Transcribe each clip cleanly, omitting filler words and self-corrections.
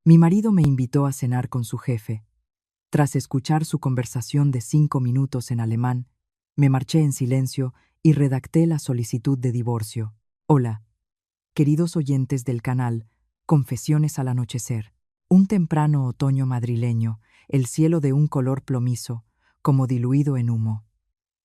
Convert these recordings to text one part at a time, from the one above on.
Mi marido me invitó a cenar con su jefe. Tras escuchar su conversación de 5 minutos en alemán, me marché en silencio y redacté la solicitud de divorcio. Hola, queridos oyentes del canal Confesiones al anochecer. Un temprano otoño madrileño, el cielo de un color plomizo, como diluido en humo.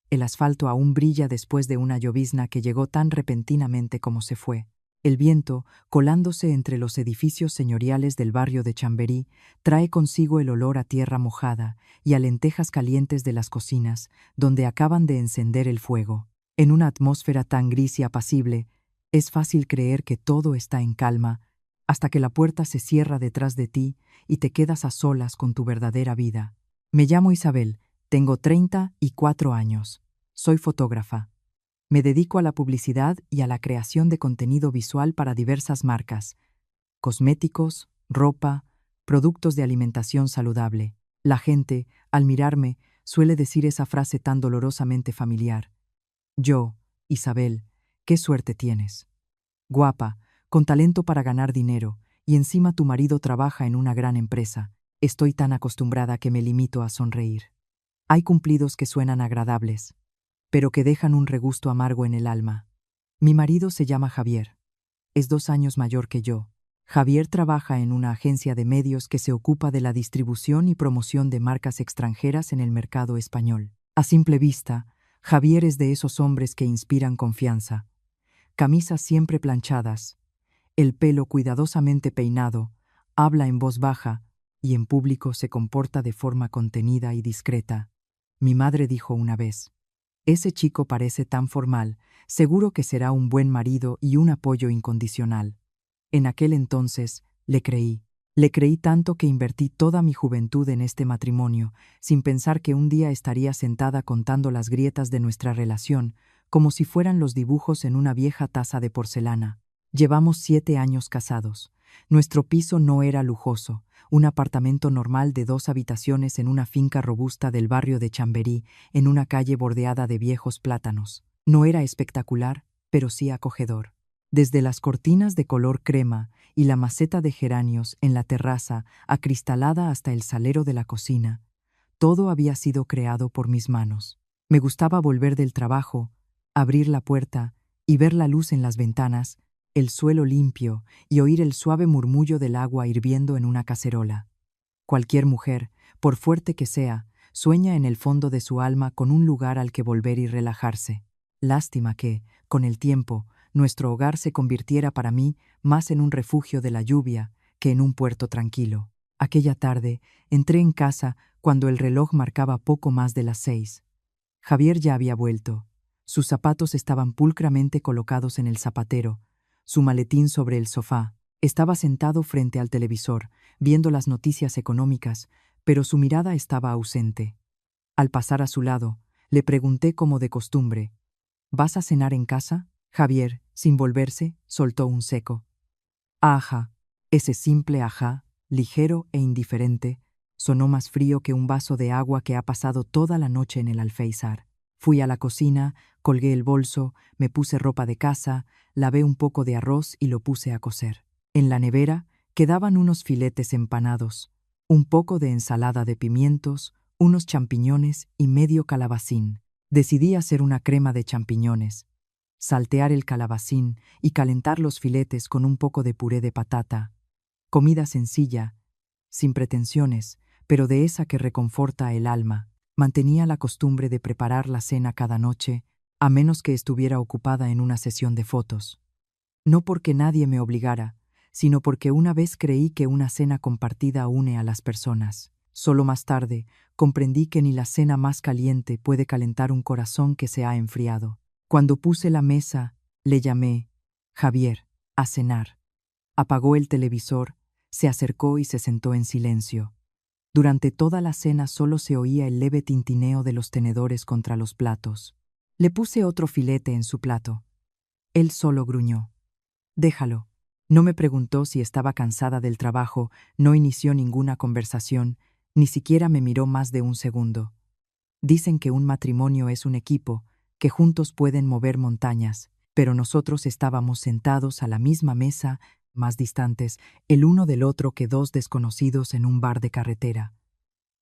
El asfalto aún brilla después de una llovizna que llegó tan repentinamente como se fue. El viento, colándose entre los edificios señoriales del barrio de Chamberí, trae consigo el olor a tierra mojada y a lentejas calientes de las cocinas, donde acaban de encender el fuego. En una atmósfera tan gris y apacible, es fácil creer que todo está en calma, hasta que la puerta se cierra detrás de ti y te quedas a solas con tu verdadera vida. Me llamo Isabel, tengo 34 años. Soy fotógrafa. Me dedico a la publicidad y a la creación de contenido visual para diversas marcas: cosméticos, ropa, productos de alimentación saludable. La gente, al mirarme, suele decir esa frase tan dolorosamente familiar: yo, Isabel, qué suerte tienes. Guapa, con talento para ganar dinero, y encima tu marido trabaja en una gran empresa. Estoy tan acostumbrada que me limito a sonreír. Hay cumplidos que suenan agradables, pero que dejan un regusto amargo en el alma. Mi marido se llama Javier. Es 2 años mayor que yo. Javier trabaja en una agencia de medios que se ocupa de la distribución y promoción de marcas extranjeras en el mercado español. A simple vista, Javier es de esos hombres que inspiran confianza. Camisas siempre planchadas, el pelo cuidadosamente peinado, habla en voz baja y en público se comporta de forma contenida y discreta. Mi madre dijo una vez: ese chico parece tan formal, seguro que será un buen marido y un apoyo incondicional. En aquel entonces, le creí. Le creí tanto que invertí toda mi juventud en este matrimonio, sin pensar que un día estaría sentada contando las grietas de nuestra relación, como si fueran los dibujos en una vieja taza de porcelana. Llevamos 7 años casados. Nuestro piso no era lujoso, un apartamento normal de 2 habitaciones en una finca robusta del barrio de Chamberí, en una calle bordeada de viejos plátanos. No era espectacular, pero sí acogedor. Desde las cortinas de color crema y la maceta de geranios en la terraza acristalada hasta el salero de la cocina, todo había sido creado por mis manos. Me gustaba volver del trabajo, abrir la puerta y ver la luz en las ventanas, el suelo limpio y oír el suave murmullo del agua hirviendo en una cacerola. Cualquier mujer, por fuerte que sea, sueña en el fondo de su alma con un lugar al que volver y relajarse. Lástima que, con el tiempo, nuestro hogar se convirtiera para mí más en un refugio de la lluvia que en un puerto tranquilo. Aquella tarde, entré en casa cuando el reloj marcaba poco más de las 6. Javier ya había vuelto. Sus zapatos estaban pulcramente colocados en el zapatero, su maletín sobre el sofá. Estaba sentado frente al televisor, viendo las noticias económicas, pero su mirada estaba ausente. Al pasar a su lado, le pregunté como de costumbre: ¿vas a cenar en casa? Javier, sin volverse, soltó un seco ajá. Ese simple ajá, ligero e indiferente, sonó más frío que un vaso de agua que ha pasado toda la noche en el alféizar. Fui a la cocina, colgué el bolso, me puse ropa de casa, lavé un poco de arroz y lo puse a cocer. En la nevera quedaban unos filetes empanados, un poco de ensalada de pimientos, unos champiñones y medio calabacín. Decidí hacer una crema de champiñones, saltear el calabacín y calentar los filetes con un poco de puré de patata. Comida sencilla, sin pretensiones, pero de esa que reconforta el alma. Mantenía la costumbre de preparar la cena cada noche, a menos que estuviera ocupada en una sesión de fotos. No porque nadie me obligara, sino porque una vez creí que una cena compartida une a las personas. Solo más tarde comprendí que ni la cena más caliente puede calentar un corazón que se ha enfriado. Cuando puse la mesa, le llamé: Javier, a cenar. Apagó el televisor, se acercó y se sentó en silencio. Durante toda la cena solo se oía el leve tintineo de los tenedores contra los platos. Le puse otro filete en su plato. Él solo gruñó: déjalo. No me preguntó si estaba cansada del trabajo, no inició ninguna conversación, ni siquiera me miró más de un segundo. Dicen que un matrimonio es un equipo, que juntos pueden mover montañas, pero nosotros estábamos sentados a la misma mesa más distantes el uno del otro que dos desconocidos en un bar de carretera.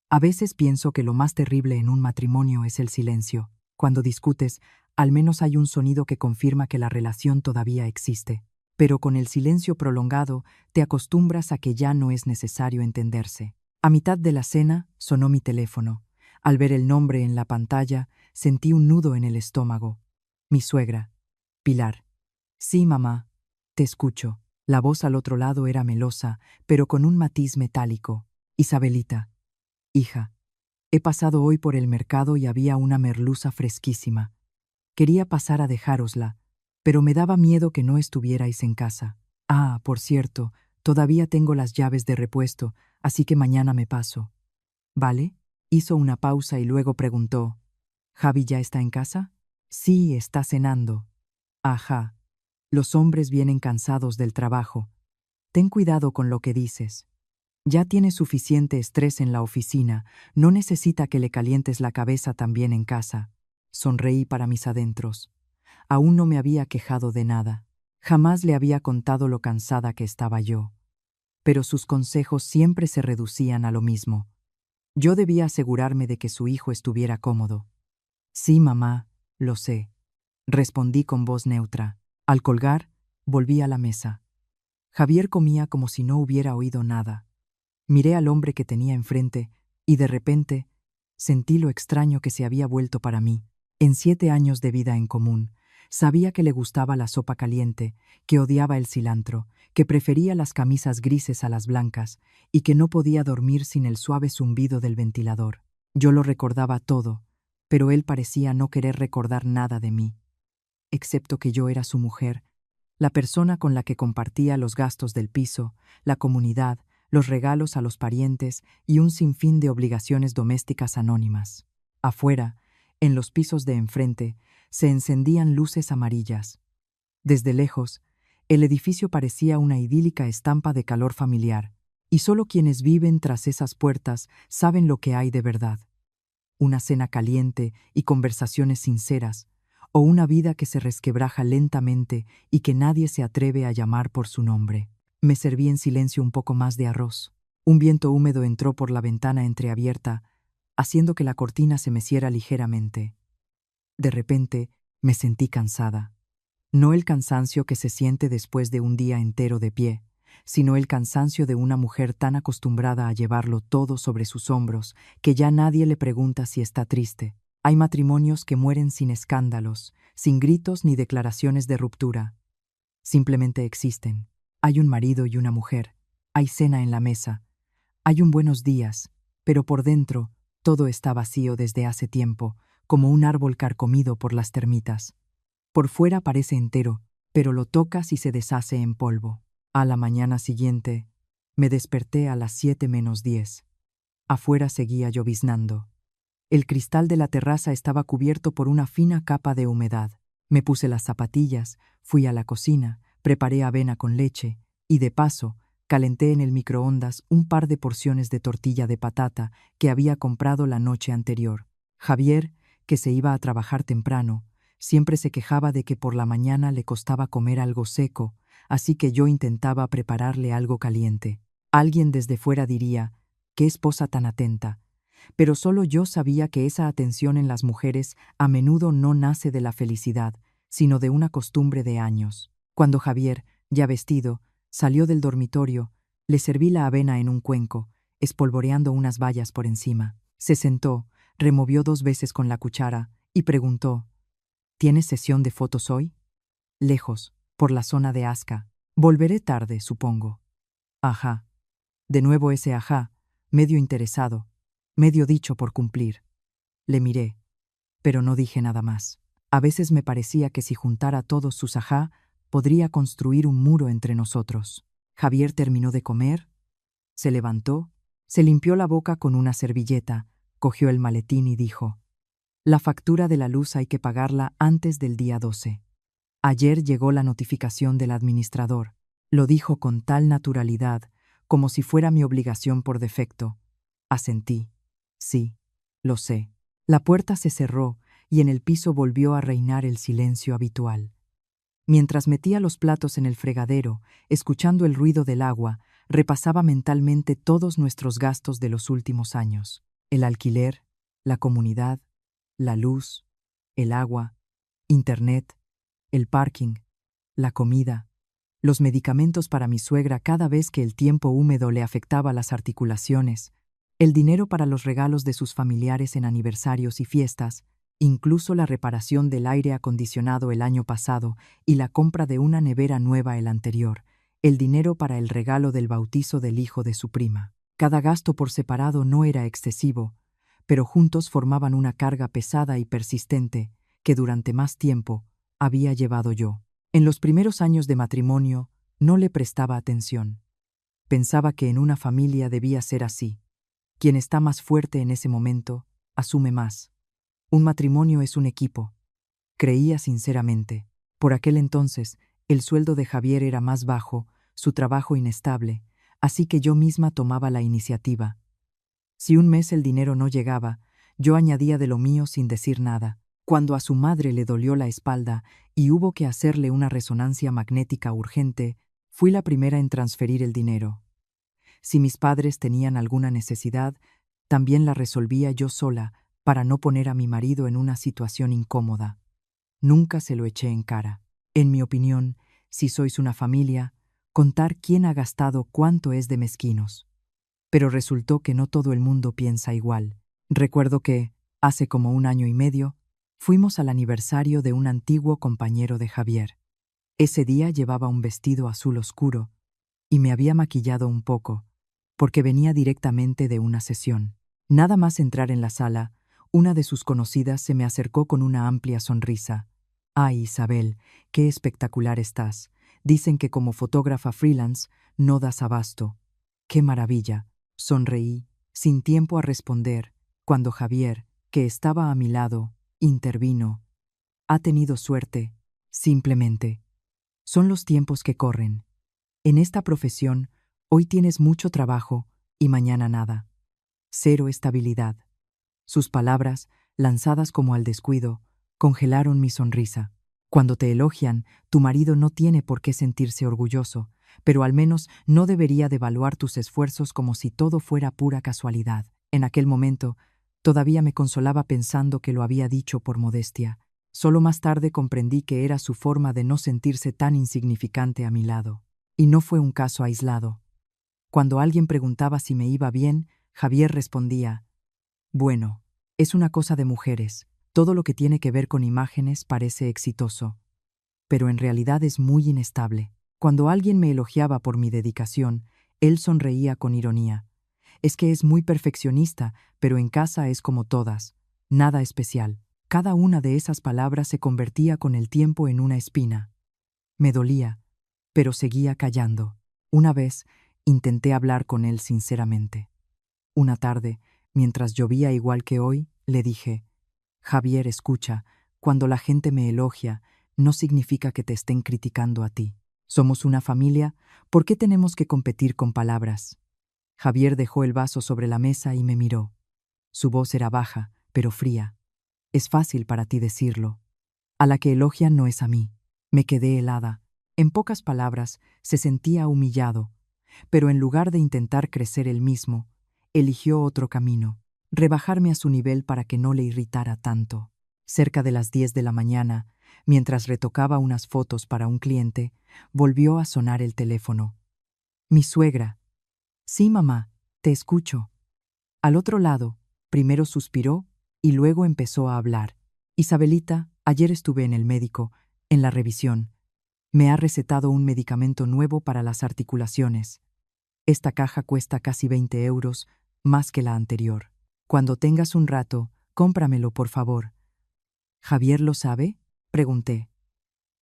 A veces pienso que lo más terrible en un matrimonio es el silencio. Cuando discutes, al menos hay un sonido que confirma que la relación todavía existe. Pero con el silencio prolongado, te acostumbras a que ya no es necesario entenderse. A mitad de la cena, sonó mi teléfono. Al ver el nombre en la pantalla, sentí un nudo en el estómago. Mi suegra. Pilar. Sí, mamá. Te escucho. La voz al otro lado era melosa, pero con un matiz metálico. Isabelita. Hija. He pasado hoy por el mercado y había una merluza fresquísima. Quería pasar a dejárosla, pero me daba miedo que no estuvierais en casa. Ah, por cierto, todavía tengo las llaves de repuesto, así que mañana me paso. ¿Vale? Hizo una pausa y luego preguntó, ¿Javi ya está en casa? Sí, está cenando. Ajá. Los hombres vienen cansados del trabajo. Ten cuidado con lo que dices. Ya tiene suficiente estrés en la oficina, no necesita que le calientes la cabeza también en casa. Sonreí para mis adentros. Aún no me había quejado de nada. Jamás le había contado lo cansada que estaba yo. Pero sus consejos siempre se reducían a lo mismo. Yo debía asegurarme de que su hijo estuviera cómodo. Sí, mamá, lo sé. Respondí con voz neutra. Al colgar, volví a la mesa. Javier comía como si no hubiera oído nada. Miré al hombre que tenía enfrente y de repente sentí lo extraño que se había vuelto para mí. En 7 años de vida en común, sabía que le gustaba la sopa caliente, que odiaba el cilantro, que prefería las camisas grises a las blancas y que no podía dormir sin el suave zumbido del ventilador. Yo lo recordaba todo, pero él parecía no querer recordar nada de mí, excepto que yo era su mujer, la persona con la que compartía los gastos del piso, la comunidad, los regalos a los parientes y un sinfín de obligaciones domésticas anónimas. Afuera, en los pisos de enfrente, se encendían luces amarillas. Desde lejos, el edificio parecía una idílica estampa de calor familiar, y solo quienes viven tras esas puertas saben lo que hay de verdad. Una cena caliente y conversaciones sinceras, o una vida que se resquebraja lentamente y que nadie se atreve a llamar por su nombre. Me serví en silencio un poco más de arroz. Un viento húmedo entró por la ventana entreabierta, haciendo que la cortina se meciera ligeramente. De repente, me sentí cansada. No el cansancio que se siente después de un día entero de pie, sino el cansancio de una mujer tan acostumbrada a llevarlo todo sobre sus hombros que ya nadie le pregunta si está triste. Hay matrimonios que mueren sin escándalos, sin gritos ni declaraciones de ruptura. Simplemente existen. Hay un marido y una mujer. Hay cena en la mesa. Hay un buenos días, pero por dentro todo está vacío desde hace tiempo, como un árbol carcomido por las termitas. Por fuera parece entero, pero lo tocas y se deshace en polvo. A la mañana siguiente, me desperté a las 7:10. Afuera seguía lloviznando. El cristal de la terraza estaba cubierto por una fina capa de humedad. Me puse las zapatillas, fui a la cocina, preparé avena con leche y, de paso, calenté en el microondas un par de porciones de tortilla de patata que había comprado la noche anterior. Javier, que se iba a trabajar temprano, siempre se quejaba de que por la mañana le costaba comer algo seco, así que yo intentaba prepararle algo caliente. Alguien desde fuera diría, «¿Qué esposa tan atenta?», pero solo yo sabía que esa atención en las mujeres a menudo no nace de la felicidad, sino de una costumbre de años. Cuando Javier, ya vestido, salió del dormitorio, le serví la avena en un cuenco, espolvoreando unas bayas por encima. Se sentó, removió 2 veces con la cuchara y preguntó, «¿Tienes sesión de fotos hoy?» «Lejos, por la zona de Asca. Volveré tarde, supongo». «Ajá». De nuevo ese ajá, medio interesado, medio dicho por cumplir. Le miré, pero no dije nada más. A veces me parecía que si juntara todos sus ajá, podría construir un muro entre nosotros. Javier terminó de comer, se levantó, se limpió la boca con una servilleta, cogió el maletín y dijo, «La factura de la luz hay que pagarla antes del día 12. Ayer llegó la notificación del administrador». Lo dijo con tal naturalidad, como si fuera mi obligación por defecto. Asentí. «Sí, lo sé». La puerta se cerró y en el piso volvió a reinar el silencio habitual. Mientras metía los platos en el fregadero, escuchando el ruido del agua, repasaba mentalmente todos nuestros gastos de los últimos años. El alquiler, la comunidad, la luz, el agua, internet, el parking, la comida, los medicamentos para mi suegra cada vez que el tiempo húmedo le afectaba las articulaciones, el dinero para los regalos de sus familiares en aniversarios y fiestas, incluso la reparación del aire acondicionado el año pasado y la compra de una nevera nueva el anterior, el dinero para el regalo del bautizo del hijo de su prima. Cada gasto por separado no era excesivo, pero juntos formaban una carga pesada y persistente que durante más tiempo había llevado yo. En los primeros años de matrimonio no le prestaba atención. Pensaba que en una familia debía ser así. Quien está más fuerte en ese momento, asume más. Un matrimonio es un equipo. Creía sinceramente. Por aquel entonces, el sueldo de Javier era más bajo, su trabajo inestable, así que yo misma tomaba la iniciativa. Si un mes el dinero no llegaba, yo añadía de lo mío sin decir nada. Cuando a su madre le dolió la espalda y hubo que hacerle una resonancia magnética urgente, fui la primera en transferir el dinero. Si mis padres tenían alguna necesidad, también la resolvía yo sola para no poner a mi marido en una situación incómoda. Nunca se lo eché en cara. En mi opinión, si sois una familia, contar quién ha gastado cuánto es de mezquinos. Pero resultó que no todo el mundo piensa igual. Recuerdo que, hace como 1 año y medio, fuimos al aniversario de un antiguo compañero de Javier. Ese día llevaba un vestido azul oscuro y me había maquillado un poco, porque venía directamente de una sesión. Nada más entrar en la sala, una de sus conocidas se me acercó con una amplia sonrisa. «Ay, Isabel, qué espectacular estás. Dicen que como fotógrafa freelance no das abasto». «Qué maravilla», sonreí, sin tiempo a responder, cuando Javier, que estaba a mi lado, intervino. «Ha tenido suerte, simplemente. Son los tiempos que corren. En esta profesión, hoy tienes mucho trabajo y mañana nada. Cero estabilidad». Sus palabras, lanzadas como al descuido, congelaron mi sonrisa. Cuando te elogian, tu marido no tiene por qué sentirse orgulloso, pero al menos no debería devaluar tus esfuerzos como si todo fuera pura casualidad. En aquel momento, todavía me consolaba pensando que lo había dicho por modestia. Solo más tarde comprendí que era su forma de no sentirse tan insignificante a mi lado. Y no fue un caso aislado. Cuando alguien preguntaba si me iba bien, Javier respondía: «Bueno, es una cosa de mujeres. Todo lo que tiene que ver con imágenes parece exitoso. Pero en realidad es muy inestable». Cuando alguien me elogiaba por mi dedicación, él sonreía con ironía. «Es que es muy perfeccionista, pero en casa es como todas. Nada especial». Cada una de esas palabras se convertía con el tiempo en una espina. Me dolía, pero seguía callando. Una vez intenté hablar con él sinceramente. Una tarde, mientras llovía igual que hoy, le dije: «Javier, escucha, cuando la gente me elogia, no significa que te estén criticando a ti. Somos una familia, ¿por qué tenemos que competir con palabras?». Javier dejó el vaso sobre la mesa y me miró. Su voz era baja, pero fría. «Es fácil para ti decirlo. A la que elogian no es a mí». Me quedé helada. En pocas palabras, se sentía humillado, pero en lugar de intentar crecer él mismo, eligió otro camino: rebajarme a su nivel para que no le irritara tanto. Cerca de las 10 de la mañana, mientras retocaba unas fotos para un cliente, volvió a sonar el teléfono. «Mi suegra». «Sí, mamá, te escucho». Al otro lado, primero suspiró y luego empezó a hablar. «Isabelita, ayer estuve en el médico, en la revisión. Me ha recetado un medicamento nuevo para las articulaciones. Esta caja cuesta casi 20 euros, más que la anterior. Cuando tengas un rato, cómpramelo, por favor». «¿Javier lo sabe?», pregunté.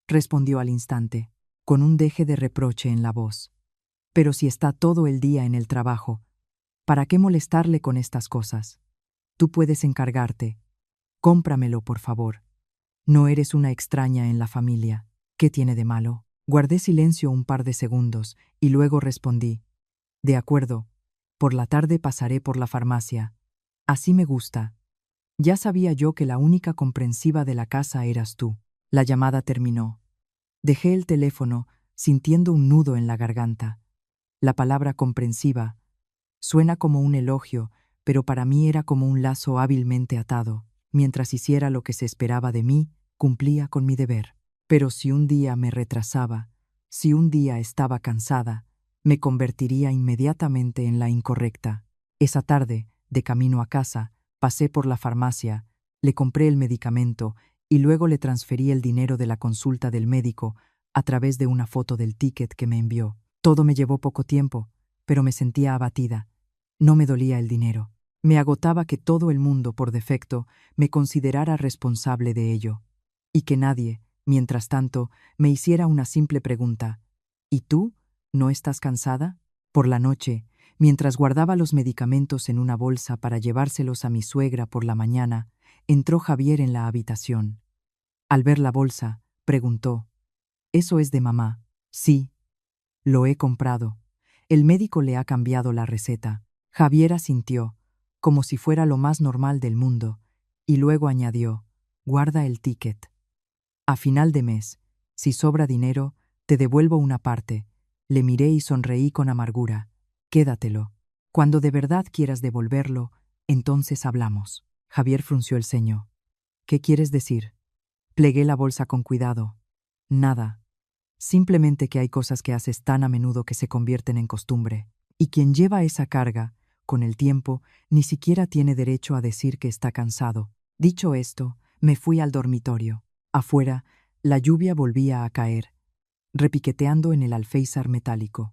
Respondió al instante, con un deje de reproche en la voz: «Pero si está todo el día en el trabajo, ¿para qué molestarle con estas cosas? Tú puedes encargarte. Cómpramelo, por favor. No eres una extraña en la familia. ¿Qué tiene de malo?». Guardé silencio un par de segundos y luego respondí: «De acuerdo, por la tarde pasaré por la farmacia. Así me gusta». Ya sabía yo que la única comprensiva de la casa eras tú. La llamada terminó. Dejé el teléfono, sintiendo un nudo en la garganta. La palabra comprensiva suena como un elogio, pero para mí era como un lazo hábilmente atado. Mientras hiciera lo que se esperaba de mí, cumplía con mi deber. Pero si un día me retrasaba, si un día estaba cansada, me convertiría inmediatamente en la incorrecta. Esa tarde, de camino a casa, pasé por la farmacia, le compré el medicamento y luego le transferí el dinero de la consulta del médico a través de una foto del ticket que me envió. Todo me llevó poco tiempo, pero me sentía abatida. No me dolía el dinero. Me agotaba que todo el mundo, por defecto, me considerara responsable de ello, y que nadie, mientras tanto, me hiciera una simple pregunta. ¿Y tú? ¿No estás cansada? Por la noche, mientras guardaba los medicamentos en una bolsa para llevárselos a mi suegra por la mañana, entró Javier en la habitación. Al ver la bolsa, preguntó: «¿Eso es de mamá?» «Sí, lo he comprado. El médico le ha cambiado la receta». Javier asintió, como si fuera lo más normal del mundo, y luego añadió: «Guarda el ticket. A final de mes, si sobra dinero, te devuelvo una parte». Le miré y sonreí con amargura. «Quédatelo. Cuando de verdad quieras devolverlo, entonces hablamos». Javier frunció el ceño. «¿Qué quieres decir?» Plegué la bolsa con cuidado. «Nada. Simplemente que hay cosas que haces tan a menudo que se convierten en costumbre. Y quien lleva esa carga, con el tiempo, ni siquiera tiene derecho a decir que está cansado». Dicho esto, me fui al dormitorio. Afuera, la lluvia volvía a caer, repiqueteando en el alféizar metálico.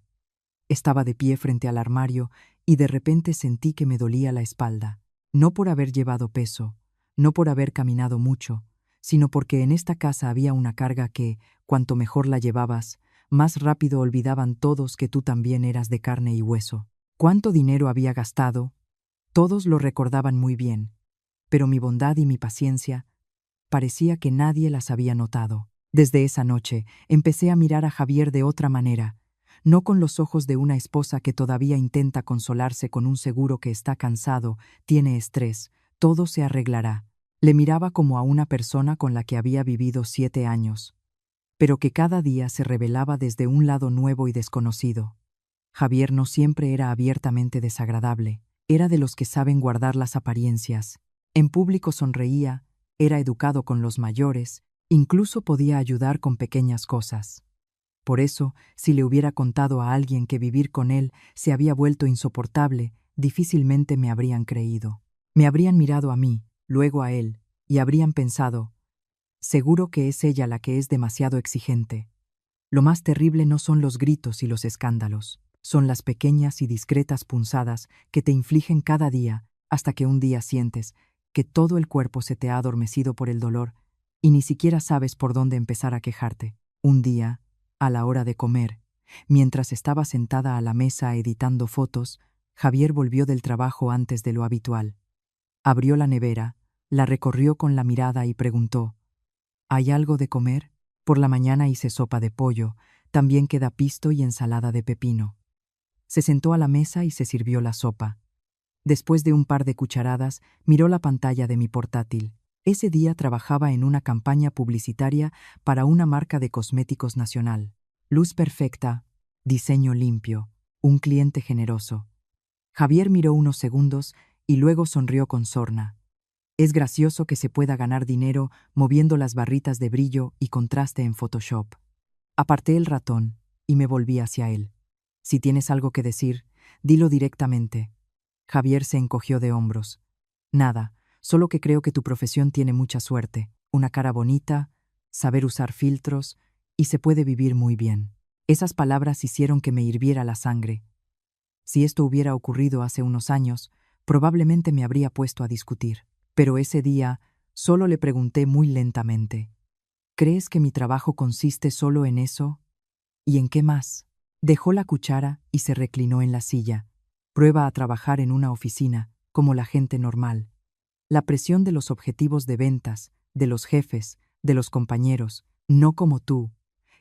Estaba de pie frente al armario y de repente sentí que me dolía la espalda. No por haber llevado peso, no por haber caminado mucho, sino porque en esta casa había una carga que, cuanto mejor la llevabas, más rápido olvidaban todos que tú también eras de carne y hueso. ¿Cuánto dinero había gastado? Todos lo recordaban muy bien, pero mi bondad y mi paciencia parecía que nadie las había notado. Desde esa noche empecé a mirar a Javier de otra manera, no con los ojos de una esposa que todavía intenta consolarse con un seguro que está cansado, tiene estrés, todo se arreglará. Le miraba como a una persona con la que había vivido 7 años, pero que cada día se revelaba desde un lado nuevo y desconocido. Javier no siempre era abiertamente desagradable, era de los que saben guardar las apariencias. En público sonreía, era educado con los mayores, incluso podía ayudar con pequeñas cosas. Por eso, si le hubiera contado a alguien que vivir con él se había vuelto insoportable, difícilmente me habrían creído. Me habrían mirado a mí, luego a él, y habrían pensado: seguro que es ella la que es demasiado exigente. Lo más terrible no son los gritos y los escándalos, son las pequeñas y discretas punzadas que te infligen cada día hasta que un día sientes que todo el cuerpo se te ha adormecido por el dolor y ni siquiera sabes por dónde empezar a quejarte. Un día, a la hora de comer, mientras estaba sentada a la mesa editando fotos, Javier volvió del trabajo antes de lo habitual. Abrió la nevera, la recorrió con la mirada y preguntó: «¿Hay algo de comer? Por la mañana hice sopa de pollo, también queda pisto y ensalada de pepino». Se sentó a la mesa y se sirvió la sopa. Después de un par de cucharadas, miró la pantalla de mi portátil. Ese día trabajaba en una campaña publicitaria para una marca de cosméticos nacional. Luz perfecta, diseño limpio, un cliente generoso. Javier miró unos segundos y luego sonrió con sorna. Es gracioso que se pueda ganar dinero moviendo las barritas de brillo y contraste en Photoshop. Aparté el ratón y me volví hacia él. Si tienes algo que decir, dilo directamente. Javier se encogió de hombros. Nada, solo que creo que tu profesión tiene mucha suerte, una cara bonita, saber usar filtros, y se puede vivir muy bien. Esas palabras hicieron que me hirviera la sangre. Si esto hubiera ocurrido hace unos años, probablemente me habría puesto a discutir. Pero ese día solo le pregunté muy lentamente: ¿crees que mi trabajo consiste solo en eso? ¿Y en qué más? Dejó la cuchara y se reclinó en la silla. Prueba a trabajar en una oficina, como la gente normal. La presión de los objetivos de ventas, de los jefes, de los compañeros, no como tú,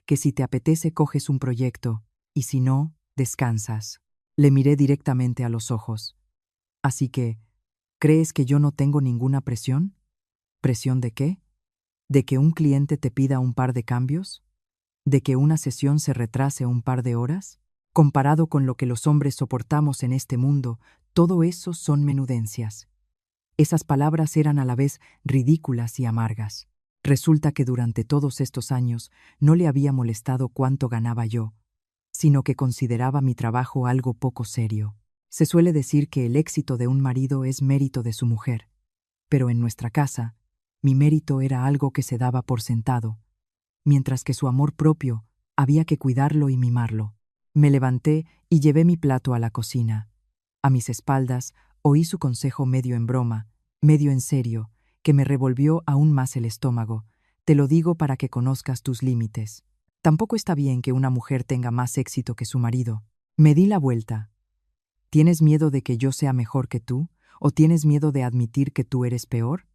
que si te apetece coges un proyecto, y si no, descansas. Le miré directamente a los ojos. Así que, ¿crees que yo no tengo ninguna presión? ¿Presión de qué? ¿De que un cliente te pida un par de cambios? ¿De que una sesión se retrase un par de horas? Comparado con lo que los hombres soportamos en este mundo, todo eso son menudencias. Esas palabras eran a la vez ridículas y amargas. Resulta que durante todos estos años no le había molestado cuánto ganaba yo, sino que consideraba mi trabajo algo poco serio. Se suele decir que el éxito de un marido es mérito de su mujer, pero en nuestra casa, mi mérito era algo que se daba por sentado, mientras que su amor propio había que cuidarlo y mimarlo. Me levanté y llevé mi plato a la cocina. A mis espaldas oí su consejo medio en broma, medio en serio, que me revolvió aún más el estómago. Te lo digo para que conozcas tus límites. Tampoco está bien que una mujer tenga más éxito que su marido. Me di la vuelta. ¿Tienes miedo de que yo sea mejor que tú? ¿O tienes miedo de admitir que tú eres peor?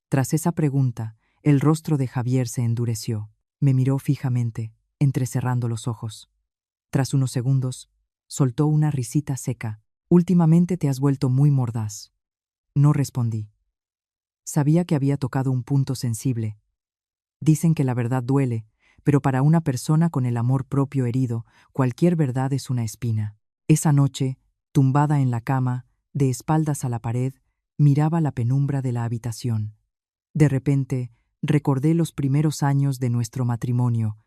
Tras esa pregunta, el rostro de Javier se endureció. Me miró fijamente, entrecerrando los ojos. Tras unos segundos, soltó una risita seca. Últimamente te has vuelto muy mordaz. No respondí. Sabía que había tocado un punto sensible. Dicen que la verdad duele, pero para una persona con el amor propio herido, cualquier verdad es una espina. Esa noche, tumbada en la cama, de espaldas a la pared, miraba la penumbra de la habitación. De repente, recordé los primeros años de nuestro matrimonio.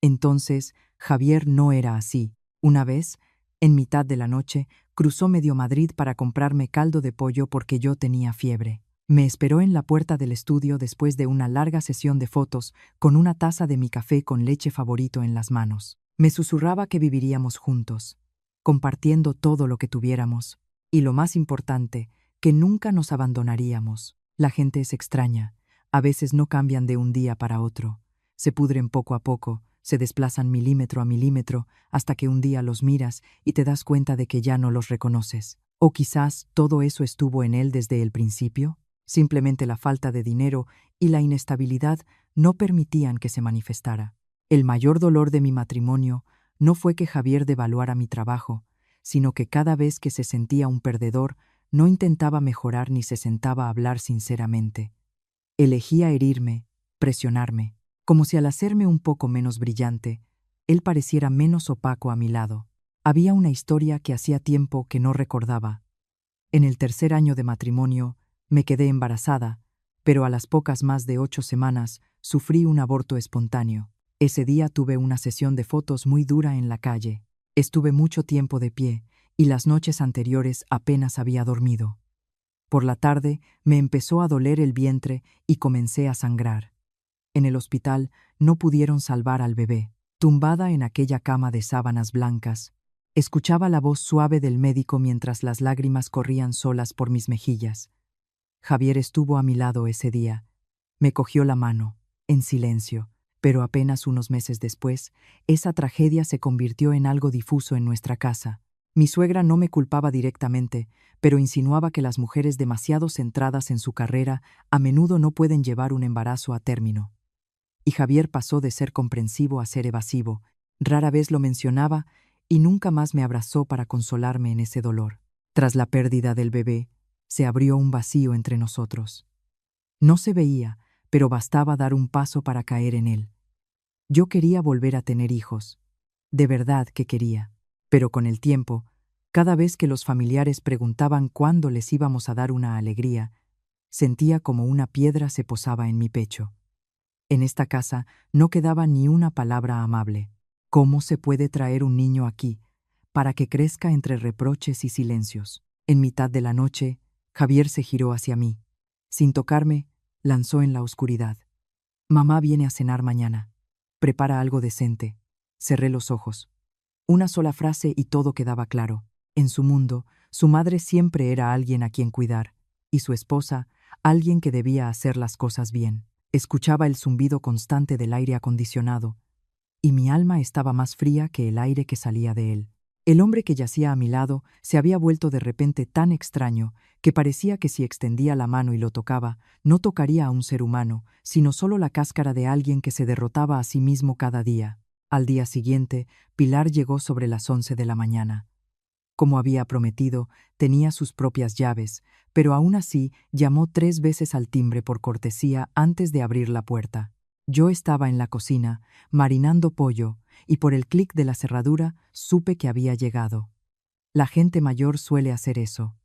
Entonces, Javier no era así. Una vez, en mitad de la noche, cruzó medio Madrid para comprarme caldo de pollo porque yo tenía fiebre. Me esperó en la puerta del estudio después de una larga sesión de fotos, con una taza de mi café con leche favorito en las manos. Me susurraba que viviríamos juntos, compartiendo todo lo que tuviéramos, y lo más importante, que nunca nos abandonaríamos. La gente es extraña, a veces no cambian de un día para otro, se pudren poco a poco, se desplazan milímetro a milímetro hasta que un día los miras y te das cuenta de que ya no los reconoces. O quizás todo eso estuvo en él desde el principio. Simplemente la falta de dinero y la inestabilidad no permitían que se manifestara. El mayor dolor de mi matrimonio no fue que Javier devaluara mi trabajo, sino que cada vez que se sentía un perdedor, no intentaba mejorar ni se sentaba a hablar sinceramente. Elegía herirme, presionarme, como si al hacerme un poco menos brillante, él pareciera menos opaco a mi lado. Había una historia que hacía tiempo que no recordaba. En el tercer año de matrimonio, me quedé embarazada, pero a las pocas más de 8 semanas sufrí un aborto espontáneo. Ese día tuve una sesión de fotos muy dura en la calle. Estuve mucho tiempo de pie y las noches anteriores apenas había dormido. Por la tarde me empezó a doler el vientre y comencé a sangrar. En el hospital no pudieron salvar al bebé. Tumbada en aquella cama de sábanas blancas, escuchaba la voz suave del médico mientras las lágrimas corrían solas por mis mejillas. Javier estuvo a mi lado ese día. Me cogió la mano, en silencio, pero apenas unos meses después, esa tragedia se convirtió en algo difuso en nuestra casa. Mi suegra no me culpaba directamente, pero insinuaba que las mujeres demasiado centradas en su carrera a menudo no pueden llevar un embarazo a término. Y Javier pasó de ser comprensivo a ser evasivo. Rara vez lo mencionaba y nunca más me abrazó para consolarme en ese dolor. Tras la pérdida del bebé, se abrió un vacío entre nosotros. No se veía, pero bastaba dar un paso para caer en él. Yo quería volver a tener hijos. De verdad que quería. Pero con el tiempo, cada vez que los familiares preguntaban cuándo les íbamos a dar una alegría, sentía como una piedra se posaba en mi pecho. En esta casa no quedaba ni una palabra amable. ¿Cómo se puede traer un niño aquí para que crezca entre reproches y silencios? En mitad de la noche, Javier se giró hacia mí. Sin tocarme, lanzó en la oscuridad: «Mamá viene a cenar mañana. Prepara algo decente». Cerré los ojos. Una sola frase y todo quedaba claro. En su mundo, su madre siempre era alguien a quien cuidar, y su esposa, alguien que debía hacer las cosas bien. Escuchaba el zumbido constante del aire acondicionado, y mi alma estaba más fría que el aire que salía de él. El hombre que yacía a mi lado se había vuelto de repente tan extraño que parecía que si extendía la mano y lo tocaba, no tocaría a un ser humano, sino solo la cáscara de alguien que se derrotaba a sí mismo cada día. Al día siguiente, Pilar llegó sobre las 11 de la mañana. Como había prometido, tenía sus propias llaves, pero aún así llamó 3 veces al timbre por cortesía antes de abrir la puerta. Yo estaba en la cocina, marinando pollo, y por el clic de la cerradura supe que había llegado. La gente mayor suele hacer eso.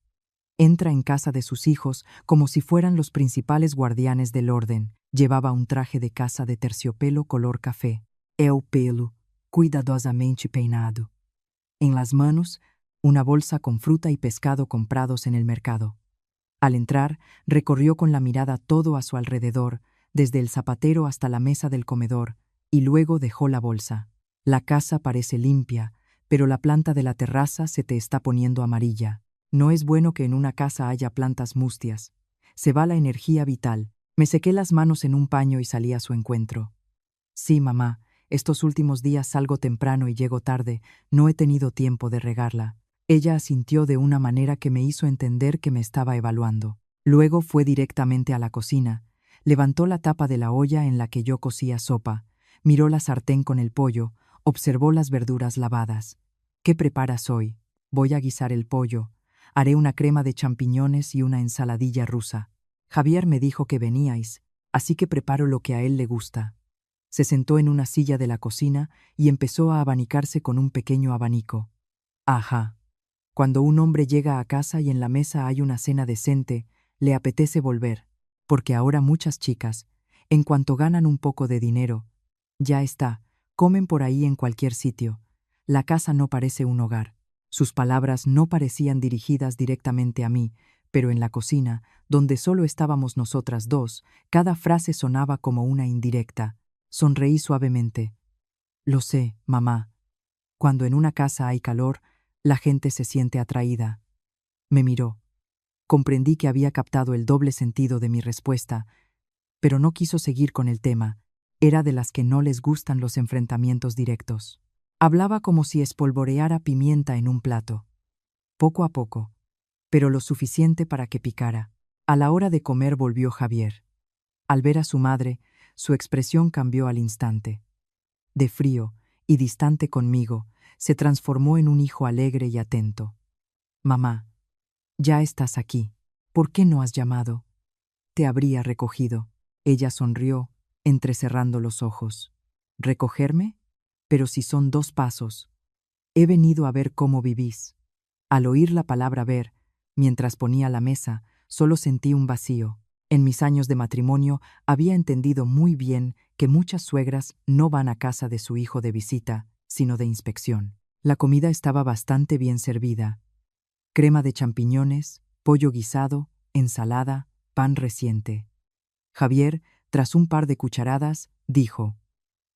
Entra en casa de sus hijos como si fueran los principales guardianes del orden. Llevaba un traje de casa de terciopelo color café. El pelo, cuidadosamente peinado. En las manos, una bolsa con fruta y pescado comprados en el mercado. Al entrar, recorrió con la mirada todo a su alrededor, desde el zapatero hasta la mesa del comedor, y luego dejó la bolsa. La casa parece limpia, pero la planta de la terraza se te está poniendo amarilla. No es bueno que en una casa haya plantas mustias. Se va la energía vital. Me sequé las manos en un paño y salí a su encuentro. Sí, mamá, estos últimos días salgo temprano y llego tarde, no he tenido tiempo de regarla. Ella asintió de una manera que me hizo entender que me estaba evaluando. Luego fue directamente a la cocina, levantó la tapa de la olla en la que yo cocía sopa, miró la sartén con el pollo, observó las verduras lavadas. ¿Qué preparas hoy? Voy a guisar el pollo. Haré una crema de champiñones y una ensaladilla rusa. Javier me dijo que veníais, así que preparo lo que a él le gusta. Se sentó en una silla de la cocina y empezó a abanicarse con un pequeño abanico. Ajá. Cuando un hombre llega a casa y en la mesa hay una cena decente, le apetece volver, porque ahora muchas chicas, en cuanto ganan un poco de dinero, ya está, comen por ahí en cualquier sitio. La casa no parece un hogar. Sus palabras no parecían dirigidas directamente a mí, pero en la cocina, donde solo estábamos nosotras dos, cada frase sonaba como una indirecta. Sonreí suavemente. Lo sé, mamá. Cuando en una casa hay calor, la gente se siente atraída. Me miró. Comprendí que había captado el doble sentido de mi respuesta, pero no quiso seguir con el tema. Era de las que no les gustan los enfrentamientos directos. Hablaba como si espolvoreara pimienta en un plato. Poco a poco, pero lo suficiente para que picara. A la hora de comer volvió Javier. Al ver a su madre, su expresión cambió al instante. De frío y distante conmigo, se transformó en un hijo alegre y atento. Mamá, ya estás aquí. ¿Por qué no has llamado? Te habría recogido. Ella sonrió, entrecerrando los ojos. ¿Recogerme? Pero si son 2 pasos. He venido a ver cómo vivís. Al oír la palabra ver, mientras ponía la mesa, solo sentí un vacío. En mis años de matrimonio había entendido muy bien que muchas suegras no van a casa de su hijo de visita, sino de inspección. La comida estaba bastante bien servida. Crema de champiñones, pollo guisado, ensalada, pan reciente. Javier, tras un par de cucharadas, dijo: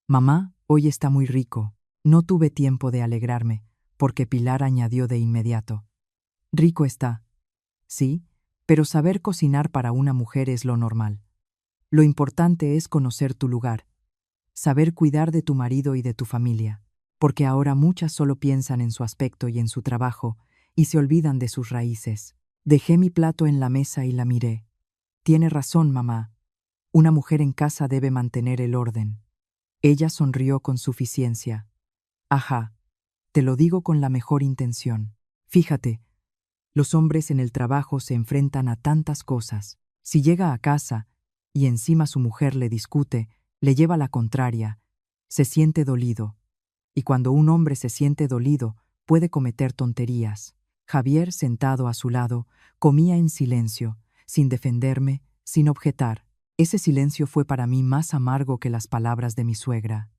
«Mamá, hoy está muy rico». No tuve tiempo de alegrarme, porque Pilar añadió de inmediato: «Rico está. Sí, pero saber cocinar para una mujer es lo normal. Lo importante es conocer tu lugar, saber cuidar de tu marido y de tu familia, porque ahora muchas solo piensan en su aspecto y en su trabajo, y se olvidan de sus raíces». Dejé mi plato en la mesa y la miré. «Tiene razón, mamá. Una mujer en casa debe mantener el orden». Ella sonrió con suficiencia. «Ajá, te lo digo con la mejor intención. Fíjate, los hombres en el trabajo se enfrentan a tantas cosas. Si llega a casa y encima su mujer le discute, le lleva la contraria, se siente dolido. Y cuando un hombre se siente dolido, puede cometer tonterías». Javier, sentado a su lado, comía en silencio, sin defenderme, sin objetar. Ese silencio fue para mí más amargo que las palabras de mi suegra.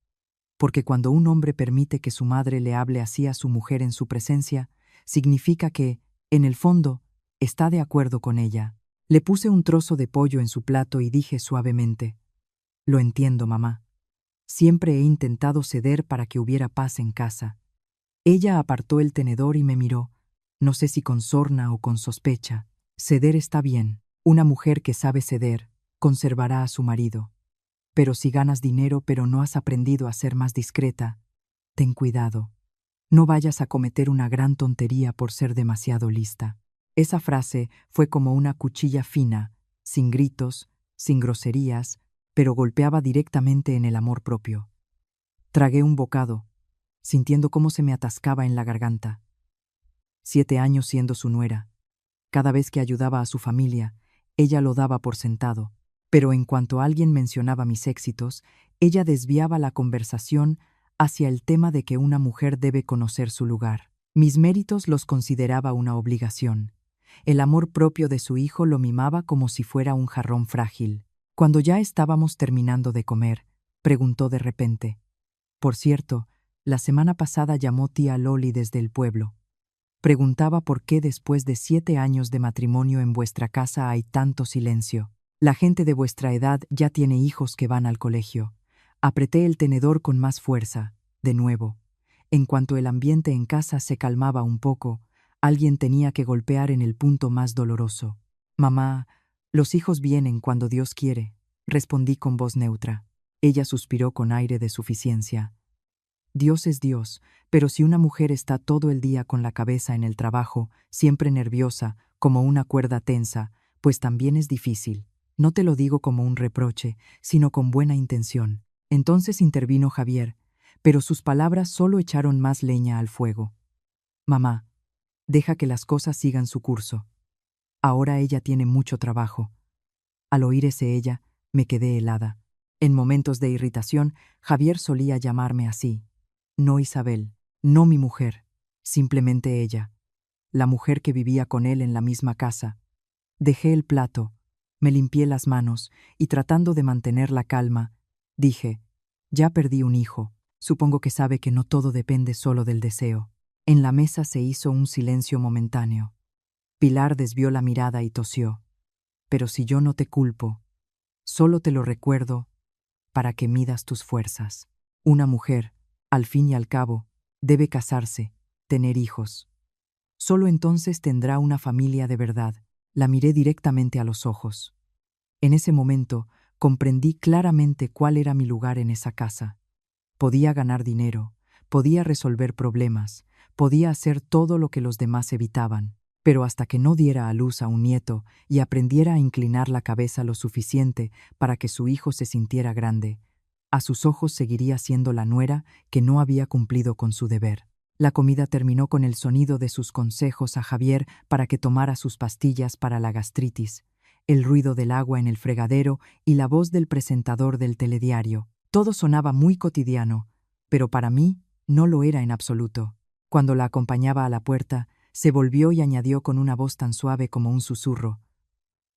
Porque cuando un hombre permite que su madre le hable así a su mujer en su presencia, significa que, en el fondo, está de acuerdo con ella. Le puse un trozo de pollo en su plato y dije suavemente: «Lo entiendo, mamá. Siempre he intentado ceder para que hubiera paz en casa». Ella apartó el tenedor y me miró, no sé si con sorna o con sospecha. Ceder está bien. Una mujer que sabe ceder conservará a su marido. Pero si ganas dinero pero no has aprendido a ser más discreta, ten cuidado. No vayas a cometer una gran tontería por ser demasiado lista. Esa frase fue como una cuchilla fina, sin gritos, sin groserías, pero golpeaba directamente en el amor propio. Tragué un bocado, sintiendo cómo se me atascaba en la garganta. 7 años siendo su nuera. Cada vez que ayudaba a su familia, ella lo daba por sentado, Pero en cuanto alguien mencionaba mis éxitos, ella desviaba la conversación hacia el tema de que una mujer debe conocer su lugar. Mis méritos los consideraba una obligación. El amor propio de su hijo lo mimaba como si fuera un jarrón frágil. Cuando ya estábamos terminando de comer, preguntó de repente: «Por cierto, la semana pasada llamó tía Loli desde el pueblo. Preguntaba por qué después de 7 años de matrimonio en vuestra casa hay tanto silencio. La gente de vuestra edad ya tiene hijos que van al colegio». Apreté el tenedor con más fuerza, de nuevo. En cuanto el ambiente en casa se calmaba un poco, alguien tenía que golpear en el punto más doloroso. «Mamá, los hijos vienen cuando Dios quiere», respondí con voz neutra. Ella suspiró con aire de suficiencia. «Dios es Dios, pero si una mujer está todo el día con la cabeza en el trabajo, siempre nerviosa, como una cuerda tensa, pues también es difícil. No te lo digo como un reproche, sino con buena intención». Entonces intervino Javier, pero sus palabras solo echaron más leña al fuego. «Mamá, deja que las cosas sigan su curso. Ahora ella tiene mucho trabajo». Al oír ese ella, me quedé helada. En momentos de irritación, Javier solía llamarme así. No Isabel, no mi mujer, simplemente ella, la mujer que vivía con él en la misma casa. Dejé el plato, me limpié las manos y, tratando de mantener la calma, dije: «Ya perdí un hijo, supongo que sabe que no todo depende solo del deseo». En la mesa se hizo un silencio momentáneo. Pilar desvió la mirada y tosió. «Pero si yo no te culpo, solo te lo recuerdo para que midas tus fuerzas. Una mujer, al fin y al cabo, debe casarse, tener hijos. Solo entonces tendrá una familia de verdad». La miré directamente a los ojos. En ese momento comprendí claramente cuál era mi lugar en esa casa. Podía ganar dinero, podía resolver problemas, podía hacer todo lo que los demás evitaban, pero hasta que no diera a luz a un nieto y aprendiera a inclinar la cabeza lo suficiente para que su hijo se sintiera grande, a sus ojos seguiría siendo la nuera que no había cumplido con su deber. La comida terminó con el sonido de sus consejos a Javier para que tomara sus pastillas para la gastritis, el ruido del agua en el fregadero y la voz del presentador del telediario. Todo sonaba muy cotidiano, pero para mí no lo era en absoluto. Cuando la acompañaba a la puerta, se volvió y añadió con una voz tan suave como un susurro: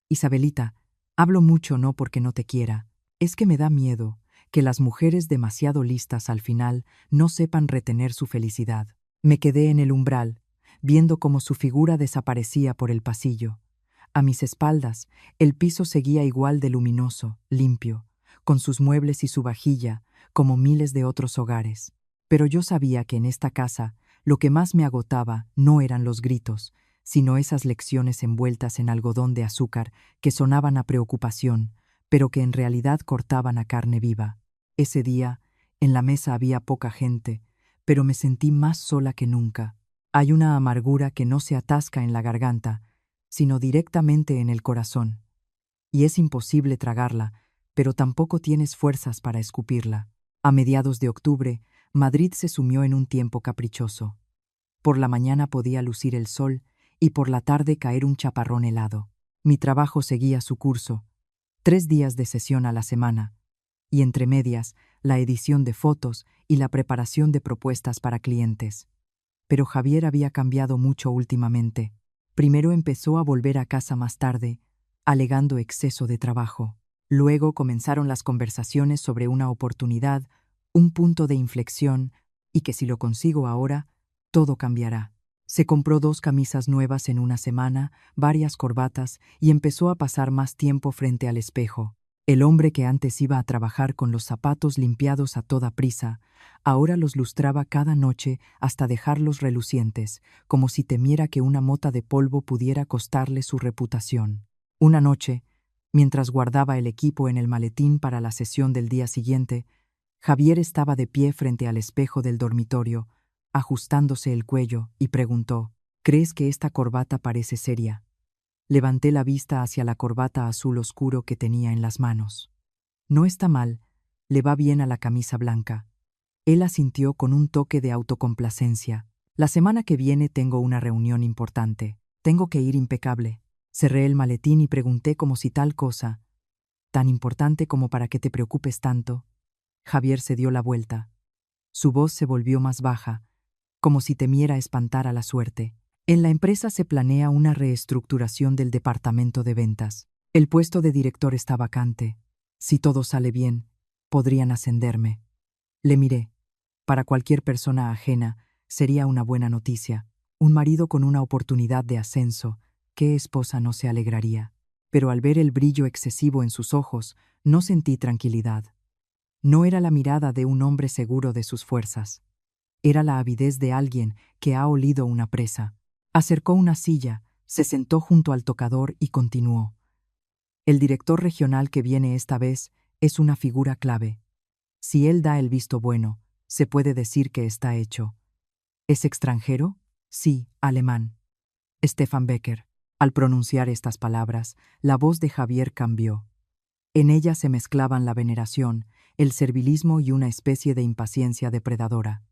«Isabelita, hablo mucho no porque no te quiera, es que me da miedo que las mujeres demasiado listas al final no sepan retener su felicidad». Me quedé en el umbral, viendo cómo su figura desaparecía por el pasillo. A mis espaldas, el piso seguía igual de luminoso, limpio, con sus muebles y su vajilla, como miles de otros hogares. Pero yo sabía que en esta casa lo que más me agotaba no eran los gritos, sino esas lecciones envueltas en algodón de azúcar que sonaban a preocupación, pero que en realidad cortaban a carne viva. Ese día, en la mesa había poca gente, pero me sentí más sola que nunca. Hay una amargura que no se atasca en la garganta, sino directamente en el corazón. Y es imposible tragarla, pero tampoco tienes fuerzas para escupirla. A mediados de octubre, Madrid se sumió en un tiempo caprichoso. Por la mañana podía lucir el sol y por la tarde caer un chaparrón helado. Mi trabajo seguía su curso, 3 días de sesión a la semana, y entre medias, la edición de fotos y la preparación de propuestas para clientes. Pero Javier había cambiado mucho últimamente. Primero empezó a volver a casa más tarde, alegando exceso de trabajo. Luego comenzaron las conversaciones sobre una oportunidad, un punto de inflexión, y que si lo consigo ahora, todo cambiará. Se compró 2 camisas nuevas en una semana, varias corbatas, y empezó a pasar más tiempo frente al espejo. El hombre que antes iba a trabajar con los zapatos limpiados a toda prisa, ahora los lustraba cada noche hasta dejarlos relucientes, como si temiera que una mota de polvo pudiera costarle su reputación. Una noche, mientras guardaba el equipo en el maletín para la sesión del día siguiente, Javier estaba de pie frente al espejo del dormitorio, ajustándose el cuello, y preguntó: «¿Crees que esta corbata parece seria?». Levanté la vista hacia la corbata azul oscuro que tenía en las manos. «No está mal, le va bien a la camisa blanca». Él asintió con un toque de autocomplacencia. «La semana que viene tengo una reunión importante. Tengo que ir impecable». Cerré el maletín y pregunté como si tal cosa, ¿Tan importante como para que te preocupes tanto? Javier se dio la vuelta. Su voz se volvió más baja, como si temiera espantar a la suerte. En la empresa se planea una reestructuración del departamento de ventas. El puesto de director está vacante. Si todo sale bien, podrían ascenderme. Le miré. Para cualquier persona ajena, sería una buena noticia. Un marido con una oportunidad de ascenso, ¿qué esposa no se alegraría? Pero al ver el brillo excesivo en sus ojos, no sentí tranquilidad. No era la mirada de un hombre seguro de sus fuerzas. Era la avidez de alguien que ha olido una presa. Acercó una silla, se sentó junto al tocador y continuó. El director regional que viene esta vez es una figura clave. Si él da el visto bueno, se puede decir que está hecho. ¿Es extranjero? Sí, alemán. Stefan Becker. Al pronunciar estas palabras, la voz de Javier cambió. En ella se mezclaban la veneración, el servilismo y una especie de impaciencia depredadora.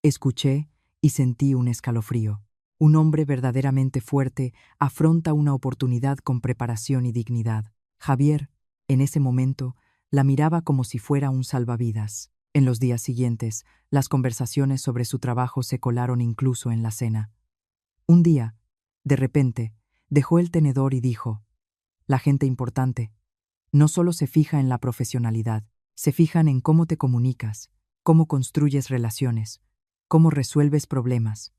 Escuché y sentí un escalofrío. Un hombre verdaderamente fuerte afronta una oportunidad con preparación y dignidad. Javier, en ese momento, la miraba como si fuera un salvavidas. En los días siguientes, las conversaciones sobre su trabajo se colaron incluso en la cena. Un día, de repente, dejó el tenedor y dijo: «La gente importante no solo se fija en la profesionalidad, se fijan en cómo te comunicas, cómo construyes relaciones, cómo resuelves problemas.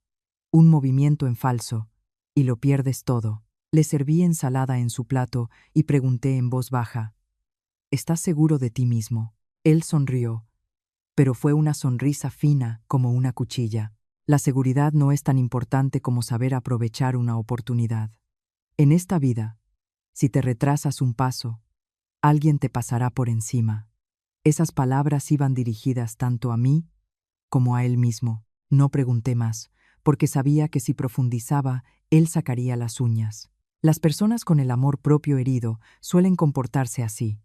Un movimiento en falso, y lo pierdes todo». Le serví ensalada en su plato y pregunté en voz baja: «¿Estás seguro de ti mismo?». Él sonrió, pero fue una sonrisa fina como una cuchilla. La seguridad no es tan importante como saber aprovechar una oportunidad. En esta vida, si te retrasas un paso, alguien te pasará por encima. Esas palabras iban dirigidas tanto a mí como a él mismo. No pregunté más, porque sabía que si profundizaba, él sacaría las uñas. Las personas con el amor propio herido suelen comportarse así.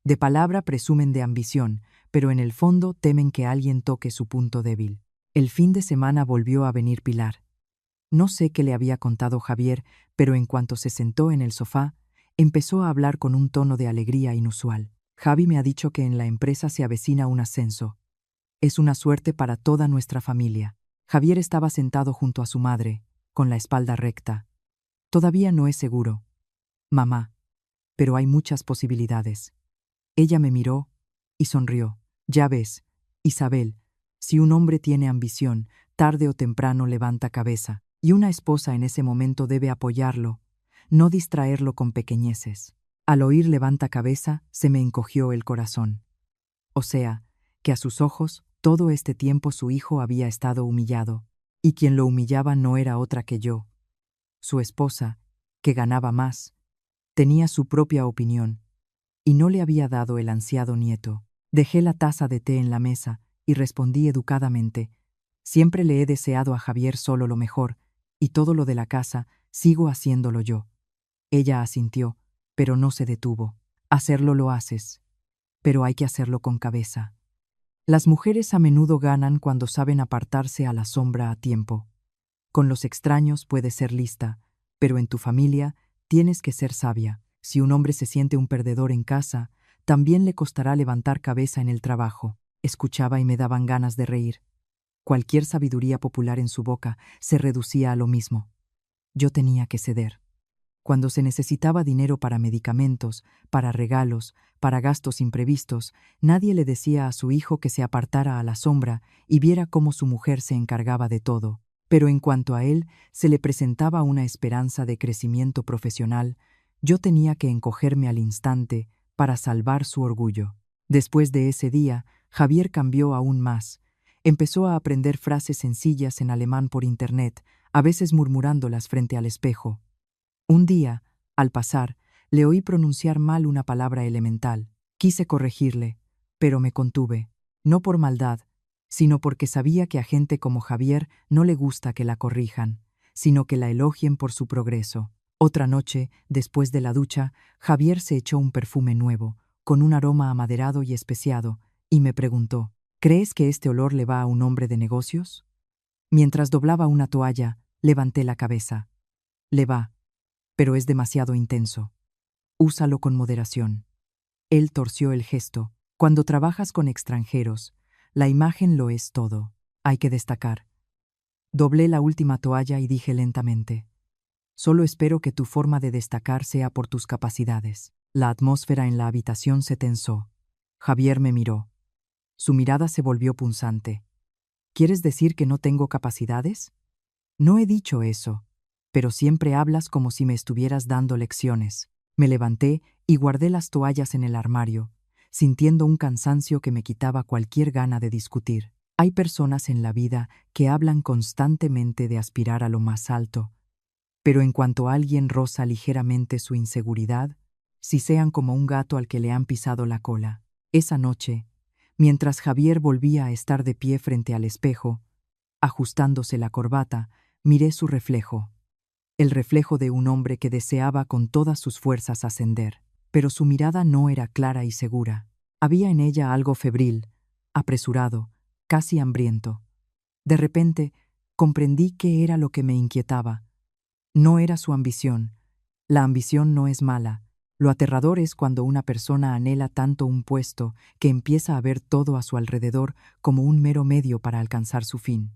De palabra presumen de ambición, pero en el fondo temen que alguien toque su punto débil. El fin de semana volvió a venir Pilar. No sé qué le había contado Javier, pero en cuanto se sentó en el sofá, empezó a hablar con un tono de alegría inusual. «Javi me ha dicho que en la empresa se avecina un ascenso. Es una suerte para toda nuestra familia». Javier estaba sentado junto a su madre, con la espalda recta. «Todavía no es seguro, mamá, pero hay muchas posibilidades». Ella me miró y sonrió. «Ya ves, Isabel, si un hombre tiene ambición, tarde o temprano levanta cabeza, y una esposa en ese momento debe apoyarlo, no distraerlo con pequeñeces». Al oír levanta cabeza, se me encogió el corazón. O sea, que a sus ojos, todo este tiempo su hijo había estado humillado, y quien lo humillaba no era otra que yo. Su esposa, que ganaba más, tenía su propia opinión, y no le había dado el ansiado nieto. Dejé la taza de té en la mesa y respondí educadamente: «Siempre le he deseado a Javier solo lo mejor, y todo lo de la casa sigo haciéndolo yo». Ella asintió, pero no se detuvo. «Hacerlo lo haces, pero hay que hacerlo con cabeza». Las mujeres a menudo ganan cuando saben apartarse a la sombra a tiempo. Con los extraños puedes ser lista, pero en tu familia tienes que ser sabia. Si un hombre se siente un perdedor en casa, también le costará levantar cabeza en el trabajo. Escuchaba y me daban ganas de reír. Cualquier sabiduría popular en su boca se reducía a lo mismo. Yo tenía que ceder. Cuando se necesitaba dinero para medicamentos, para regalos, para gastos imprevistos, nadie le decía a su hijo que se apartara a la sombra y viera cómo su mujer se encargaba de todo. Pero en cuanto a él se le presentaba una esperanza de crecimiento profesional, yo tenía que encogerme al instante para salvar su orgullo. Después de ese día, Javier cambió aún más. Empezó a aprender frases sencillas en alemán por internet, a veces murmurándolas frente al espejo. Un día, al pasar, le oí pronunciar mal una palabra elemental. Quise corregirle, pero me contuve, no por maldad, sino porque sabía que a gente como Javier no le gusta que la corrijan, sino que la elogien por su progreso. Otra noche, después de la ducha, Javier se echó un perfume nuevo, con un aroma amaderado y especiado, y me preguntó: «¿Crees que este olor le va a un hombre de negocios?». Mientras doblaba una toalla, levanté la cabeza. «Le va, pero es demasiado intenso. Úsalo con moderación». Él torció el gesto. Cuando trabajas con extranjeros, la imagen lo es todo. Hay que destacar. Doblé la última toalla y dije lentamente: solo espero que tu forma de destacar sea por tus capacidades. La atmósfera en la habitación se tensó. Javier me miró. Su mirada se volvió punzante. ¿Quieres decir que no tengo capacidades? No he dicho eso, pero siempre hablas como si me estuvieras dando lecciones. Me levanté y guardé las toallas en el armario, sintiendo un cansancio que me quitaba cualquier gana de discutir. Hay personas en la vida que hablan constantemente de aspirar a lo más alto, pero en cuanto alguien roza ligeramente su inseguridad, sisean como un gato al que le han pisado la cola. Esa noche, mientras Javier volvía a estar de pie frente al espejo, ajustándose la corbata, miré su reflejo. El reflejo de un hombre que deseaba con todas sus fuerzas ascender, pero su mirada no era clara y segura. Había en ella algo febril, apresurado, casi hambriento. De repente, comprendí qué era lo que me inquietaba. No era su ambición. La ambición no es mala. Lo aterrador es cuando una persona anhela tanto un puesto que empieza a ver todo a su alrededor como un mero medio para alcanzar su fin.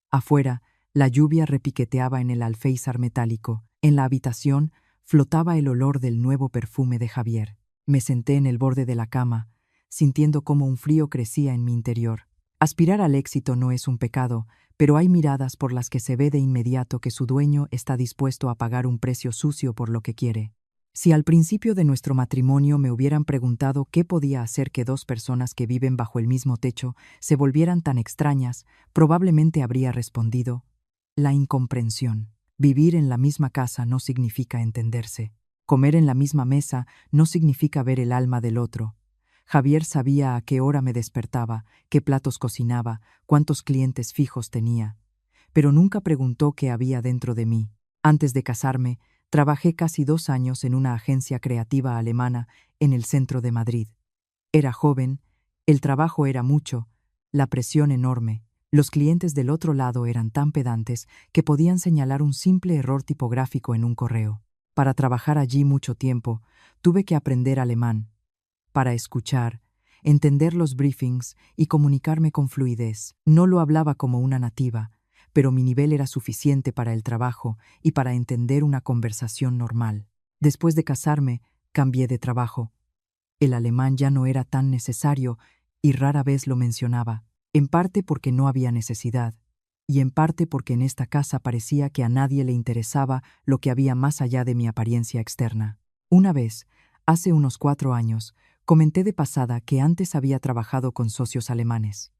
Afuera, la lluvia repiqueteaba en el alféizar metálico. En la habitación flotaba el olor del nuevo perfume de Javier. Me senté en el borde de la cama, sintiendo cómo un frío crecía en mi interior. Aspirar al éxito no es un pecado, pero hay miradas por las que se ve de inmediato que su dueño está dispuesto a pagar un precio sucio por lo que quiere. Si al principio de nuestro matrimonio me hubieran preguntado qué podía hacer que dos personas que viven bajo el mismo techo se volvieran tan extrañas, probablemente habría respondido: la incomprensión. Vivir en la misma casa no significa entenderse. Comer en la misma mesa no significa ver el alma del otro. Javier sabía a qué hora me despertaba, qué platos cocinaba, cuántos clientes fijos tenía, pero nunca preguntó qué había dentro de mí. Antes de casarme, trabajé casi 2 años en una agencia creativa alemana en el centro de Madrid. Era joven, el trabajo era mucho, la presión enorme. Los clientes del otro lado eran tan pedantes que podían señalar un simple error tipográfico en un correo. Para trabajar allí mucho tiempo, tuve que aprender alemán, para escuchar, entender los briefings y comunicarme con fluidez. No lo hablaba como una nativa, pero mi nivel era suficiente para el trabajo y para entender una conversación normal. Después de casarme, cambié de trabajo. El alemán ya no era tan necesario y rara vez lo mencionaba, en parte porque no había necesidad, y en parte porque en esta casa parecía que a nadie le interesaba lo que había más allá de mi apariencia externa. Una vez, hace unos 4 años, comenté de pasada que antes había trabajado con socios alemanes.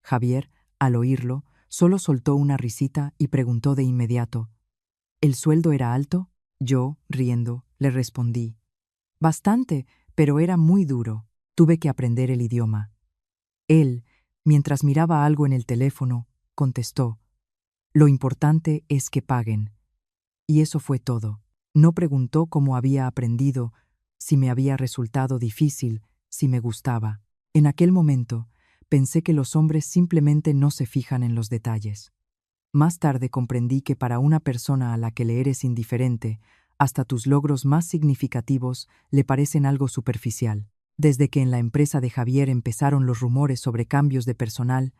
Javier, al oírlo, solo soltó una risita y preguntó de inmediato: ¿el sueldo era alto? Yo, riendo, le respondí: bastante, pero era muy duro. Tuve que aprender el idioma. Él, mientras miraba algo en el teléfono, contestó: lo importante es que paguen. Y eso fue todo. No preguntó cómo había aprendido, si me había resultado difícil, si me gustaba. En aquel momento, pensé que los hombres simplemente no se fijan en los detalles. Más tarde comprendí que para una persona a la que le eres indiferente, hasta tus logros más significativos le parecen algo superficial. Desde que en la empresa de Javier empezaron los rumores sobre cambios de personal,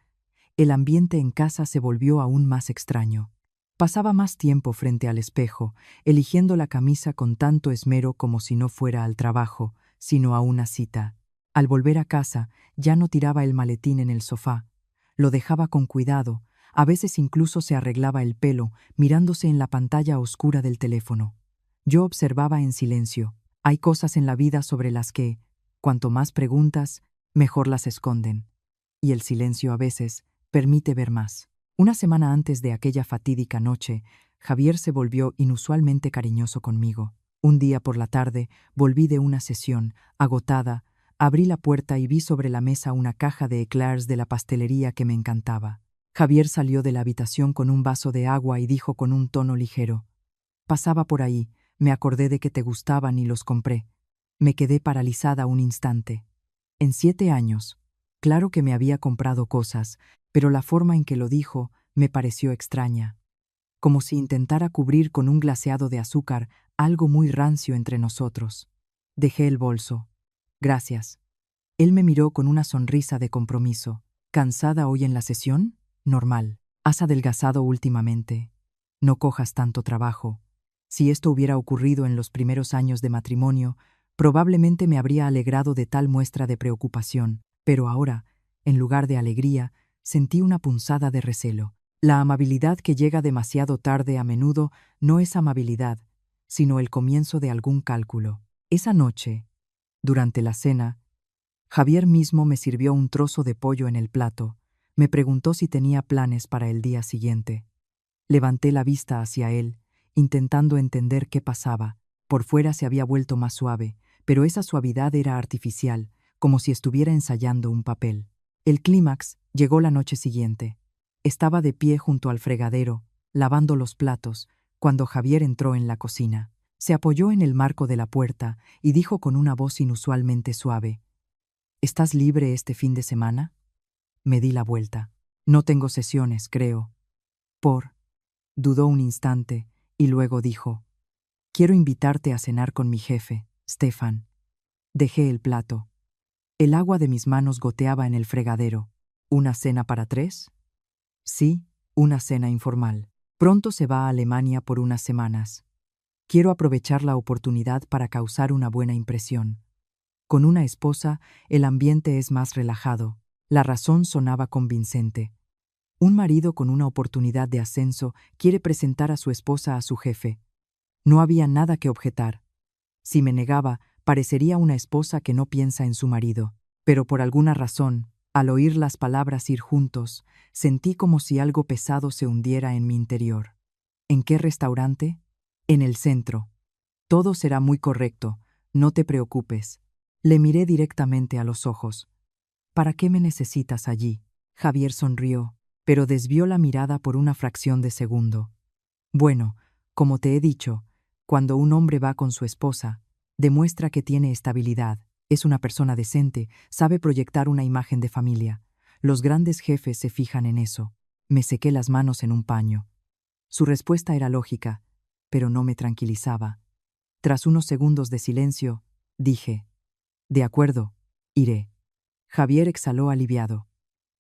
el ambiente en casa se volvió aún más extraño. Pasaba más tiempo frente al espejo, eligiendo la camisa con tanto esmero como si no fuera al trabajo, sino a una cita. Al volver a casa, ya no tiraba el maletín en el sofá. Lo dejaba con cuidado, a veces incluso se arreglaba el pelo, mirándose en la pantalla oscura del teléfono. Yo observaba en silencio. Hay cosas en la vida sobre las que, cuanto más preguntas, mejor las esconden. Y el silencio a veces permite ver más. Una semana antes de aquella fatídica noche, Javier se volvió inusualmente cariñoso conmigo. Un día por la tarde, volví de una sesión, agotada, abrí la puerta y vi sobre la mesa una caja de eclairs de la pastelería que me encantaba. Javier salió de la habitación con un vaso de agua y dijo con un tono ligero: pasaba por ahí, me acordé de que te gustaban y los compré. Me quedé paralizada un instante. En 7 años, claro que me había comprado cosas, pero la forma en que lo dijo me pareció extraña, como si intentara cubrir con un glaseado de azúcar algo muy rancio entre nosotros. Dejé el bolso. Gracias. Él me miró con una sonrisa de compromiso. ¿Cansada hoy en la sesión? Normal. Has adelgazado últimamente. No cojas tanto trabajo. Si esto hubiera ocurrido en los primeros años de matrimonio, probablemente me habría alegrado de tal muestra de preocupación, pero ahora, en lugar de alegría, sentí una punzada de recelo. La amabilidad que llega demasiado tarde a menudo no es amabilidad, sino el comienzo de algún cálculo. Esa noche, durante la cena, Javier mismo me sirvió un trozo de pollo en el plato. Me preguntó si tenía planes para el día siguiente. Levanté la vista hacia él, intentando entender qué pasaba. Por fuera se había vuelto más suave, pero esa suavidad era artificial, como si estuviera ensayando un papel. El clímax llegó la noche siguiente. Estaba de pie junto al fregadero, lavando los platos, cuando Javier entró en la cocina. Se apoyó en el marco de la puerta y dijo con una voz inusualmente suave: ¿Estás libre este fin de semana? Me di la vuelta. No tengo sesiones, creo. Dudó un instante y luego dijo: Quiero invitarte a cenar con mi jefe, Stefan. Dejé el plato. El agua de mis manos goteaba en el fregadero. ¿Una cena para tres? Sí, una cena informal. Pronto se va a Alemania por unas semanas. Quiero aprovechar la oportunidad para causar una buena impresión. Con una esposa, el ambiente es más relajado. La razón sonaba convincente. Un marido con una oportunidad de ascenso quiere presentar a su esposa a su jefe. No había nada que objetar. Si me negaba, parecería una esposa que no piensa en su marido. Pero por alguna razón, al oír las palabras ir juntos, sentí como si algo pesado se hundiera en mi interior. ¿En qué restaurante? En el centro. Todo será muy correcto, no te preocupes. Le miré directamente a los ojos. ¿Para qué me necesitas allí? Javier sonrió, pero desvió la mirada por una fracción de segundo. Bueno, como te he dicho, cuando un hombre va con su esposa, demuestra que tiene estabilidad, es una persona decente, sabe proyectar una imagen de familia. Los grandes jefes se fijan en eso. Me sequé las manos en un paño. Su respuesta era lógica, pero no me tranquilizaba. Tras unos segundos de silencio, dije: De acuerdo, iré. Javier exhaló aliviado.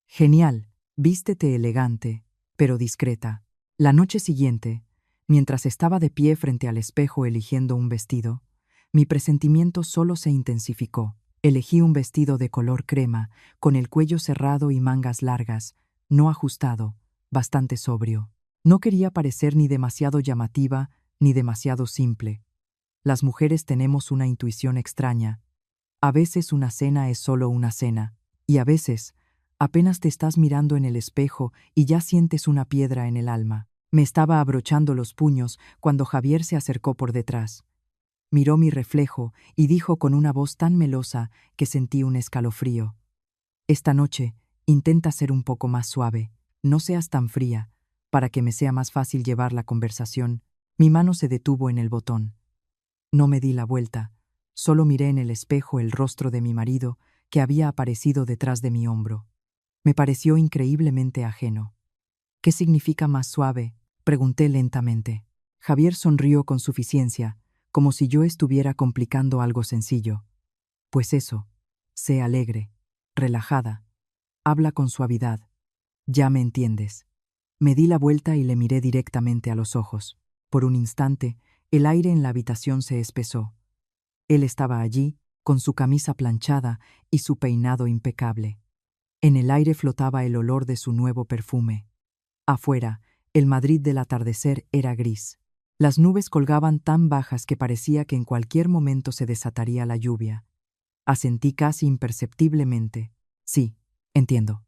Genial, vístete elegante, pero discreta. La noche siguiente, mientras estaba de pie frente al espejo eligiendo un vestido, mi presentimiento solo se intensificó. Elegí un vestido de color crema, con el cuello cerrado y mangas largas, no ajustado, bastante sobrio. No quería parecer ni demasiado llamativa ni demasiado simple. Las mujeres tenemos una intuición extraña. A veces una cena es solo una cena, y a veces apenas te estás mirando en el espejo y ya sientes una piedra en el alma. Me estaba abrochando los puños cuando Javier se acercó por detrás. Miró mi reflejo y dijo con una voz tan melosa que sentí un escalofrío: Esta noche intenta ser un poco más suave, no seas tan fría, para que me sea más fácil llevar la conversación. Mi mano se detuvo en el botón. No me di la vuelta, solo miré en el espejo el rostro de mi marido que había aparecido detrás de mi hombro. Me pareció increíblemente ajeno. ¿Qué significa más suave?, pregunté lentamente. Javier sonrió con suficiencia, como si yo estuviera complicando algo sencillo. Pues eso, sé alegre, relajada, habla con suavidad. Ya me entiendes. Me di la vuelta y le miré directamente a los ojos. Por un instante, el aire en la habitación se espesó. Él estaba allí, con su camisa planchada y su peinado impecable. En el aire flotaba el olor de su nuevo perfume. Afuera, el Madrid del atardecer era gris. Las nubes colgaban tan bajas que parecía que en cualquier momento se desataría la lluvia. Asentí casi imperceptiblemente. Sí, entiendo.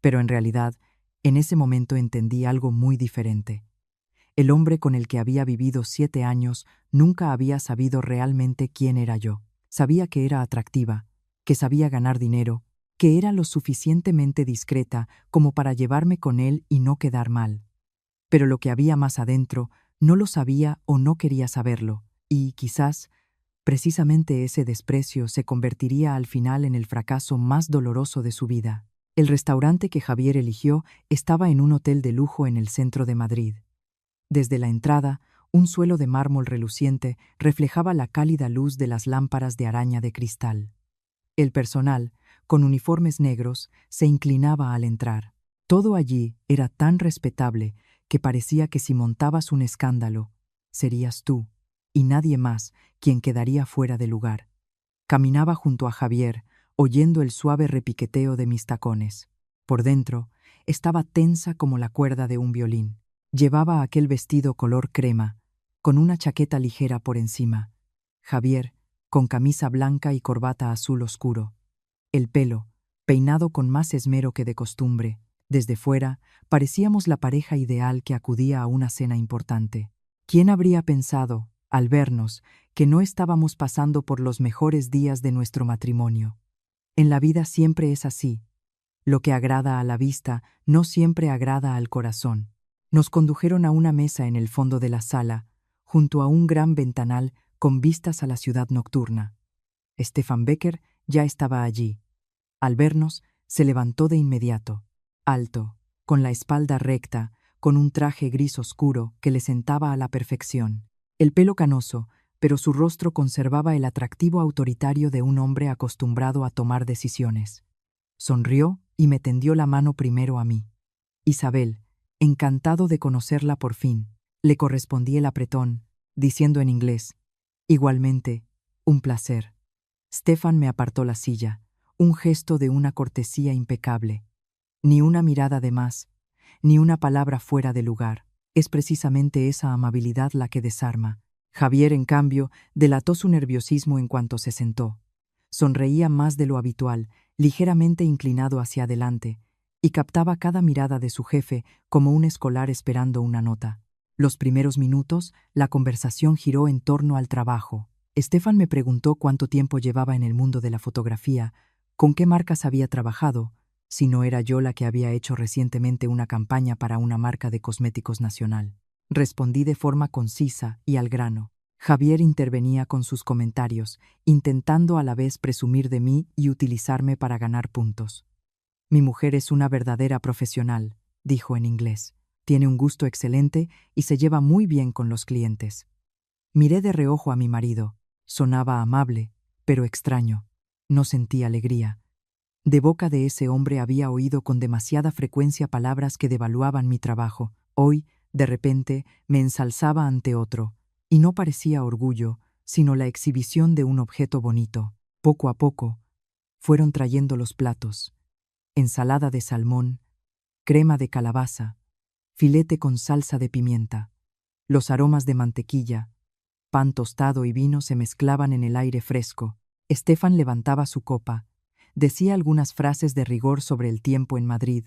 Pero en realidad, en ese momento entendí algo muy diferente. El hombre con el que había vivido 7 años nunca había sabido realmente quién era yo. Sabía que era atractiva, que sabía ganar dinero, que era lo suficientemente discreta como para llevarme con él y no quedar mal. Pero lo que había más adentro no lo sabía o no quería saberlo, y quizás, precisamente ese desprecio se convertiría al final en el fracaso más doloroso de su vida. El restaurante que Javier eligió estaba en un hotel de lujo en el centro de Madrid. Desde la entrada, un suelo de mármol reluciente reflejaba la cálida luz de las lámparas de araña de cristal. El personal, con uniformes negros, se inclinaba al entrar. Todo allí era tan respetable que parecía que si montabas un escándalo, serías tú, y nadie más, quien quedaría fuera de lugar. Caminaba junto a Javier, oyendo el suave repiqueteo de mis tacones. Por dentro, estaba tensa como la cuerda de un violín. Llevaba aquel vestido color crema, con una chaqueta ligera por encima. Javier, con camisa blanca y corbata azul oscuro. El pelo, peinado con más esmero que de costumbre. Desde fuera, parecíamos la pareja ideal que acudía a una cena importante. ¿Quién habría pensado, al vernos, que no estábamos pasando por los mejores días de nuestro matrimonio? En la vida siempre es así. Lo que agrada a la vista no siempre agrada al corazón. Nos condujeron a una mesa en el fondo de la sala, junto a un gran ventanal con vistas a la ciudad nocturna. Stefan Becker ya estaba allí. Al vernos, se levantó de inmediato, alto, con la espalda recta, con un traje gris oscuro que le sentaba a la perfección. El pelo canoso, pero su rostro conservaba el atractivo autoritario de un hombre acostumbrado a tomar decisiones. Sonrió y me tendió la mano primero a mí. Isabel, encantado de conocerla por fin, le correspondí el apretón, diciendo en inglés, igualmente, un placer. Stefan me apartó la silla, un gesto de una cortesía impecable. Ni una mirada de más, ni una palabra fuera de lugar. Es precisamente esa amabilidad la que desarma. Javier, en cambio, delató su nerviosismo en cuanto se sentó. Sonreía más de lo habitual, ligeramente inclinado hacia adelante, y captaba cada mirada de su jefe como un escolar esperando una nota. Los primeros minutos, la conversación giró en torno al trabajo. Stefan me preguntó cuánto tiempo llevaba en el mundo de la fotografía, con qué marcas había trabajado, si no era yo la que había hecho recientemente una campaña para una marca de cosméticos nacional. Respondí de forma concisa y al grano. Javier intervenía con sus comentarios, intentando a la vez presumir de mí y utilizarme para ganar puntos. Mi mujer es una verdadera profesional, dijo en inglés. Tiene un gusto excelente y se lleva muy bien con los clientes. Miré de reojo a mi marido. Sonaba amable, pero extraño. No sentí alegría. De boca de ese hombre había oído con demasiada frecuencia palabras que devaluaban mi trabajo. Hoy, de repente, me ensalzaba ante otro, y no parecía orgullo, sino la exhibición de un objeto bonito. Poco a poco, fueron trayendo los platos. Ensalada de salmón, crema de calabaza, filete con salsa de pimienta. Los aromas de mantequilla, pan tostado y vino se mezclaban en el aire fresco. Stefan levantaba su copa. Decía algunas frases de rigor sobre el tiempo en Madrid,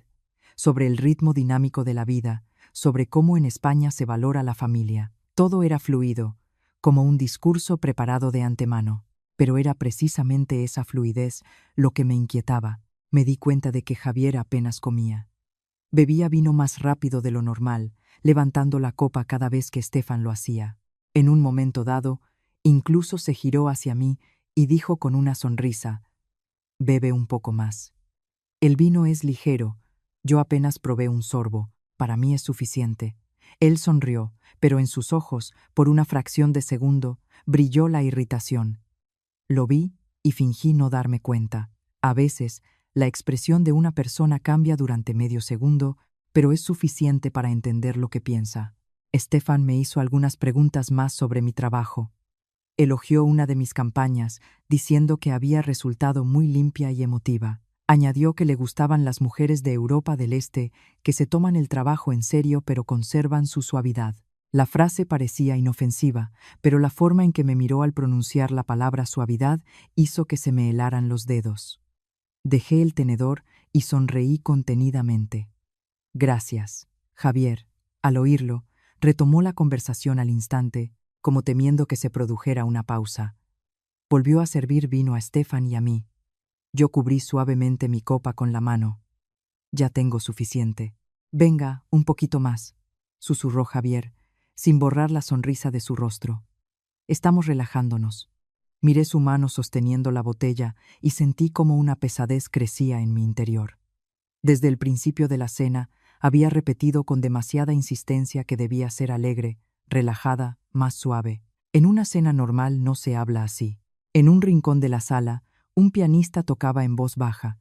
sobre el ritmo dinámico de la vida, sobre cómo en España se valora la familia. Todo era fluido, como un discurso preparado de antemano. Pero era precisamente esa fluidez lo que me inquietaba. Me di cuenta de que Javier apenas comía. Bebía vino más rápido de lo normal, levantando la copa cada vez que Stefan lo hacía. En un momento dado, incluso se giró hacia mí y dijo con una sonrisa, «Bebe un poco más. El vino es ligero, yo apenas probé un sorbo, para mí es suficiente». Él sonrió, pero en sus ojos, por una fracción de segundo, brilló la irritación. Lo vi y fingí no darme cuenta. A veces, la expresión de una persona cambia durante medio segundo, pero es suficiente para entender lo que piensa. Stefan me hizo algunas preguntas más sobre mi trabajo. Elogió una de mis campañas, diciendo que había resultado muy limpia y emotiva. Añadió que le gustaban las mujeres de Europa del Este, que se toman el trabajo en serio pero conservan su suavidad. La frase parecía inofensiva, pero la forma en que me miró al pronunciar la palabra suavidad hizo que se me helaran los dedos. Dejé el tenedor y sonreí contenidamente. «Gracias, Javier». Al oírlo, retomó la conversación al instante, como temiendo que se produjera una pausa. Volvió a servir vino a Stefan y a mí. Yo cubrí suavemente mi copa con la mano. «Ya tengo suficiente». «Venga, un poquito más», susurró Javier, sin borrar la sonrisa de su rostro. «Estamos relajándonos». Miré su mano sosteniendo la botella y sentí como una pesadez crecía en mi interior. Desde el principio de la cena, había repetido con demasiada insistencia que debía ser alegre, relajada, más suave. En una cena normal no se habla así. En un rincón de la sala, Un pianista tocaba en voz baja.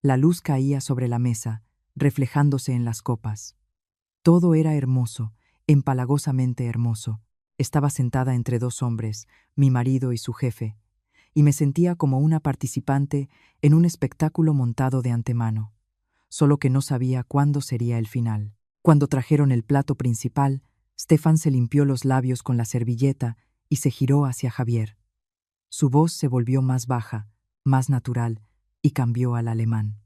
La luz caía sobre la mesa, reflejándose en las copas. Todo era hermoso, empalagosamente hermoso. Estaba sentada entre dos hombres, mi marido y su jefe, y me sentía como una participante en un espectáculo montado de antemano, solo que no sabía cuándo sería el final. Cuando trajeron el plato principal, Stefan se limpió los labios con la servilleta y se giró hacia Javier. Su voz se volvió más baja, más natural, y cambió al alemán.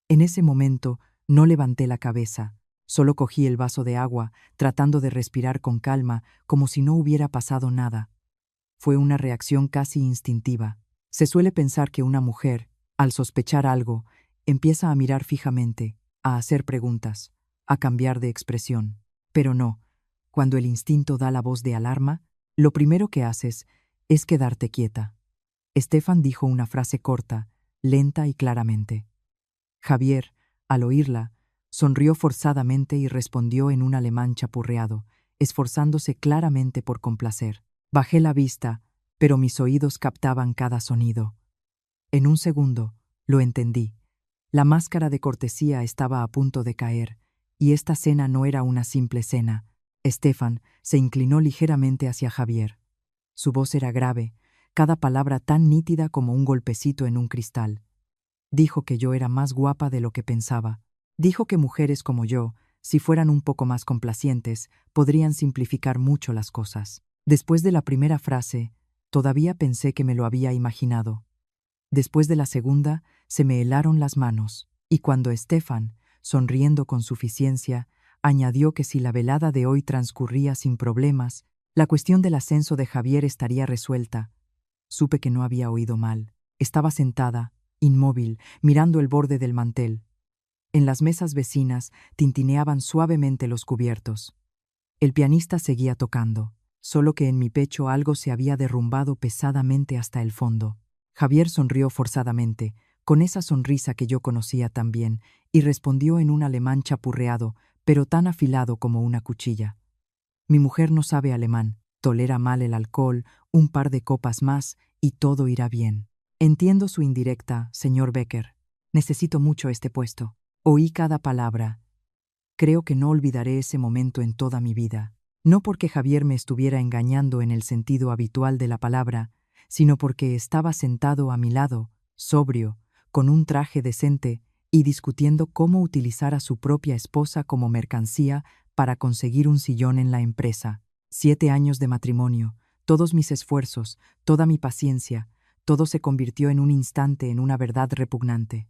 En ese momento no levanté la cabeza, solo cogí el vaso de agua, tratando de respirar con calma, como si no hubiera pasado nada. Fue una reacción casi instintiva. Se suele pensar que una mujer, al sospechar algo, empieza a mirar fijamente, a hacer preguntas, a cambiar de expresión. Pero no, cuando el instinto da la voz de alarma, lo primero que haces es quedarte quieta. Stefan dijo una frase corta, lenta y claramente. Javier, al oírla, sonrió forzadamente y respondió en un alemán chapurreado, esforzándose claramente por complacer. Bajé la vista, pero mis oídos captaban cada sonido. En un segundo, lo entendí. La máscara de cortesía estaba a punto de caer, y esta cena no era una simple cena. Stefan se inclinó ligeramente hacia Javier. Su voz era grave, cada palabra tan nítida como un golpecito en un cristal. Dijo que yo era más guapa de lo que pensaba. Dijo que mujeres como yo, si fueran un poco más complacientes, podrían simplificar mucho las cosas. Después de la primera frase, todavía pensé que me lo había imaginado. Después de la segunda, se me helaron las manos, y cuando Stefan, sonriendo con suficiencia, añadió que si la velada de hoy transcurría sin problemas, la cuestión del ascenso de Javier estaría resuelta, supe que no había oído mal. Estaba sentada, inmóvil, mirando el borde del mantel. En las mesas vecinas tintineaban suavemente los cubiertos. El pianista seguía tocando, solo que en mi pecho algo se había derrumbado pesadamente hasta el fondo. Javier sonrió forzadamente, con esa sonrisa que yo conocía tan bien, y respondió en un alemán chapurreado, pero tan afilado como una cuchilla. Mi mujer no sabe alemán, tolera mal el alcohol, un par de copas más, y todo irá bien. Entiendo su indirecta, señor Becker. Necesito mucho este puesto. Oí cada palabra. Creo que no olvidaré ese momento en toda mi vida. No porque Javier me estuviera engañando en el sentido habitual de la palabra, sino porque estaba sentado a mi lado, sobrio, con un traje decente, y discutiendo cómo utilizar a su propia esposa como mercancía para conseguir un sillón en la empresa. 7 años de matrimonio, todos mis esfuerzos, toda mi paciencia, todo se convirtió en un instante en una verdad repugnante.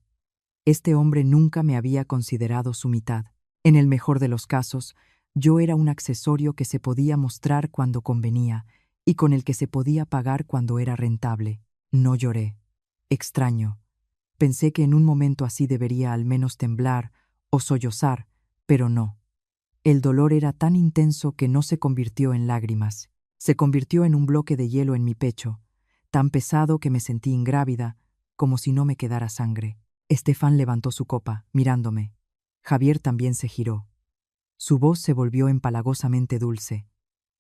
Este hombre nunca me había considerado su mitad. En el mejor de los casos, yo era un accesorio que se podía mostrar cuando convenía y con el que se podía pagar cuando era rentable. No lloré. Extraño. Pensé que en un momento así debería al menos temblar o sollozar, pero no. El dolor era tan intenso que no se convirtió en lágrimas. Se convirtió en un bloque de hielo en mi pecho, tan pesado que me sentí ingrávida, como si no me quedara sangre. Stefan levantó su copa, mirándome. Javier también se giró. Su voz se volvió empalagosamente dulce.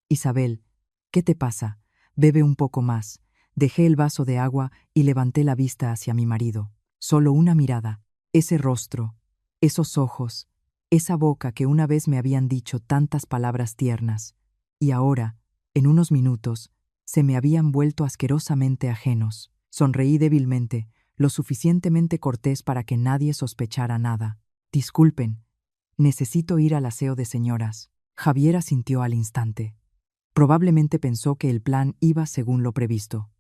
Isabel, ¿qué te pasa? Bebe un poco más. Dejé el vaso de agua y levanté la vista hacia mi marido. Solo una mirada. Ese rostro, esos ojos, esa boca que una vez me habían dicho tantas palabras tiernas, y ahora, en unos minutos, se me habían vuelto asquerosamente ajenos. Sonreí débilmente, lo suficientemente cortés para que nadie sospechara nada. Disculpen, necesito ir al aseo de señoras. Javier asintió al instante. Probablemente pensó que el plan iba según lo previsto.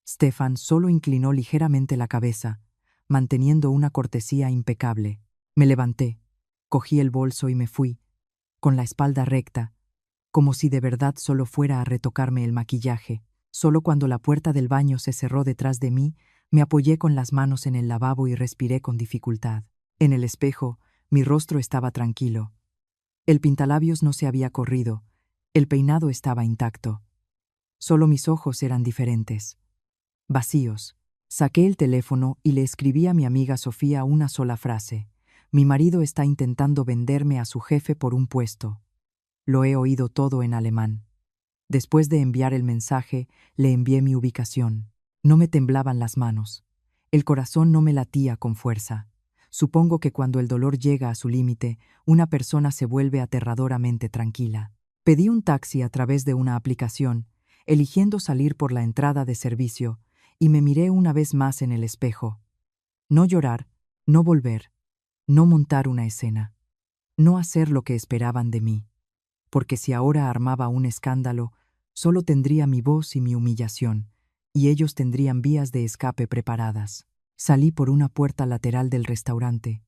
Stefan solo inclinó ligeramente la cabeza, manteniendo una cortesía impecable. Me levanté, cogí el bolso y me fui, con la espalda recta, como si de verdad solo fuera a retocarme el maquillaje. Solo cuando la puerta del baño se cerró detrás de mí, me apoyé con las manos en el lavabo y respiré con dificultad. En el espejo, mi rostro estaba tranquilo. El pintalabios no se había corrido, el peinado estaba intacto. Solo mis ojos eran diferentes. Vacíos. Saqué el teléfono y le escribí a mi amiga Sofía una sola frase. Mi marido está intentando venderme a su jefe por un puesto. Lo he oído todo en alemán. Después de enviar el mensaje, le envié mi ubicación. No me temblaban las manos. El corazón no me latía con fuerza. Supongo que cuando el dolor llega a su límite, una persona se vuelve aterradoramente tranquila. Pedí un taxi a través de una aplicación, eligiendo salir por la entrada de servicio, y me miré una vez más en el espejo. No llorar, no volver, no montar una escena, no hacer lo que esperaban de mí, porque si ahora armaba un escándalo, solo tendría mi voz y mi humillación, y ellos tendrían vías de escape preparadas. Salí por una puerta lateral del restaurante.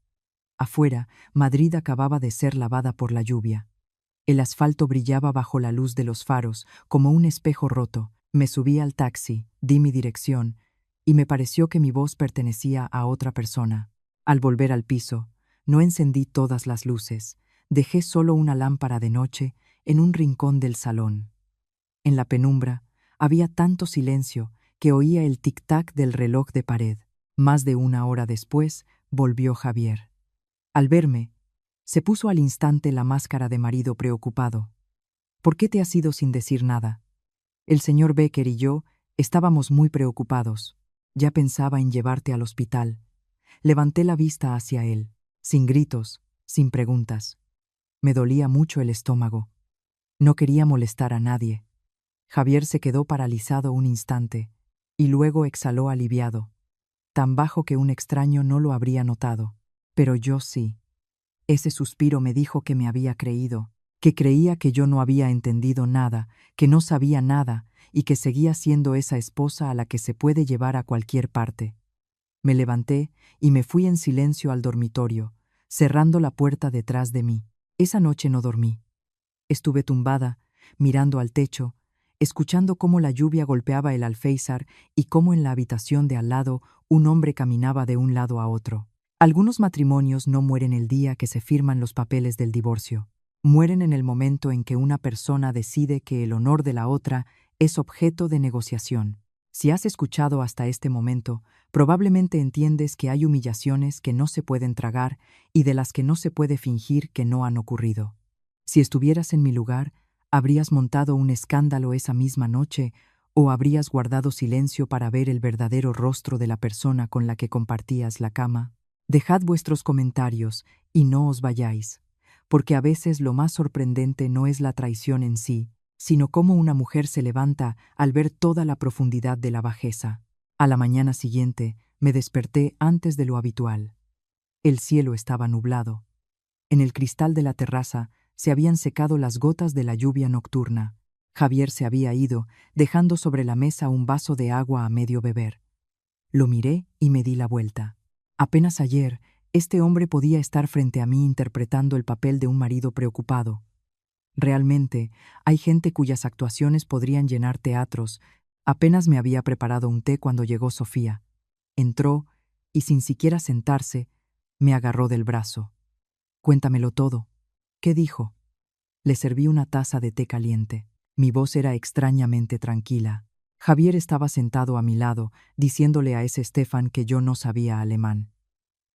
Afuera, Madrid acababa de ser lavada por la lluvia. El asfalto brillaba bajo la luz de los faros, como un espejo roto. Me subí al taxi, di mi dirección, y me pareció que mi voz pertenecía a otra persona. Al volver al piso, no encendí todas las luces, dejé solo una lámpara de noche en un rincón del salón. En la penumbra, había tanto silencio que oía el tic-tac del reloj de pared. Más de una hora después, volvió Javier. Al verme, se puso al instante la máscara de marido preocupado. ¿Por qué te has ido sin decir nada? El señor Becker y yo estábamos muy preocupados. Ya pensaba en llevarte al hospital. Levanté la vista hacia él, sin gritos, sin preguntas. Me dolía mucho el estómago. No quería molestar a nadie. Javier se quedó paralizado un instante, y luego exhaló aliviado, tan bajo que un extraño no lo habría notado. Pero yo sí. Ese suspiro me dijo que me había creído, que creía que yo no había entendido nada, que no sabía nada, y que seguía siendo esa esposa a la que se puede llevar a cualquier parte. Me levanté y me fui en silencio al dormitorio, cerrando la puerta detrás de mí. Esa noche no dormí. Estuve tumbada, mirando al techo, escuchando cómo la lluvia golpeaba el alféizar y cómo en la habitación de al lado un hombre caminaba de un lado a otro. Algunos matrimonios no mueren el día que se firman los papeles del divorcio. Mueren en el momento en que una persona decide que el honor de la otra es objeto de negociación. Si has escuchado hasta este momento, probablemente entiendes que hay humillaciones que no se pueden tragar y de las que no se puede fingir que no han ocurrido. Si estuvieras en mi lugar, ¿habrías montado un escándalo esa misma noche o habrías guardado silencio para ver el verdadero rostro de la persona con la que compartías la cama? Dejad vuestros comentarios y no os vayáis, porque a veces lo más sorprendente no es la traición en sí, sino cómo una mujer se levanta al ver toda la profundidad de la bajeza. A la mañana siguiente me desperté antes de lo habitual. El cielo estaba nublado. En el cristal de la terraza se habían secado las gotas de la lluvia nocturna. Javier se había ido, dejando sobre la mesa un vaso de agua a medio beber. Lo miré y me di la vuelta. Apenas ayer, este hombre podía estar frente a mí interpretando el papel de un marido preocupado. Realmente, hay gente cuyas actuaciones podrían llenar teatros. Apenas me había preparado un té cuando llegó Sofía. Entró y, sin siquiera sentarse, me agarró del brazo. «Cuéntamelo todo». «¿Qué dijo?» Le serví una taza de té caliente. Mi voz era extrañamente tranquila. Javier estaba sentado a mi lado, diciéndole a ese Stefan que yo no sabía alemán.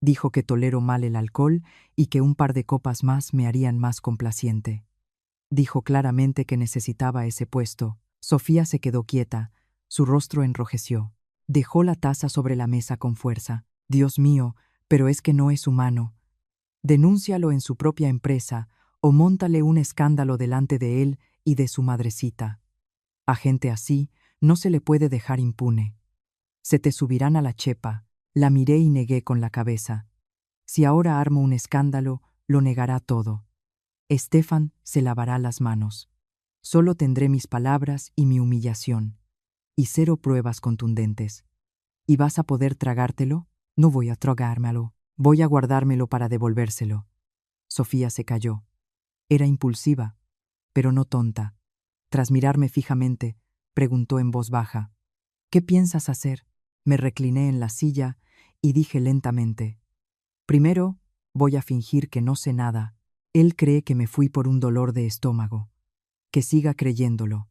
Dijo que tolero mal el alcohol y que un par de copas más me harían más complaciente. Dijo claramente que necesitaba ese puesto. Sofía se quedó quieta, su rostro enrojeció. Dejó la taza sobre la mesa con fuerza. «Dios mío, pero es que no es humano. Denúncialo en su propia empresa o móntale un escándalo delante de él y de su madrecita. A gente así no se le puede dejar impune. Se te subirán a la chepa». La miré y negué con la cabeza. Si ahora armo un escándalo, lo negará todo. Stefan se lavará las manos. Solo tendré mis palabras y mi humillación. Y 0 pruebas contundentes. ¿Y vas a poder tragártelo? No voy a tragármelo. Voy a guardármelo para devolvérselo. Sofía se calló. Era impulsiva, pero no tonta. Tras mirarme fijamente, preguntó en voz baja: «¿Qué piensas hacer?» Me recliné en la silla y dije lentamente: «Primero, voy a fingir que no sé nada. Él cree que me fui por un dolor de estómago. Que siga creyéndolo.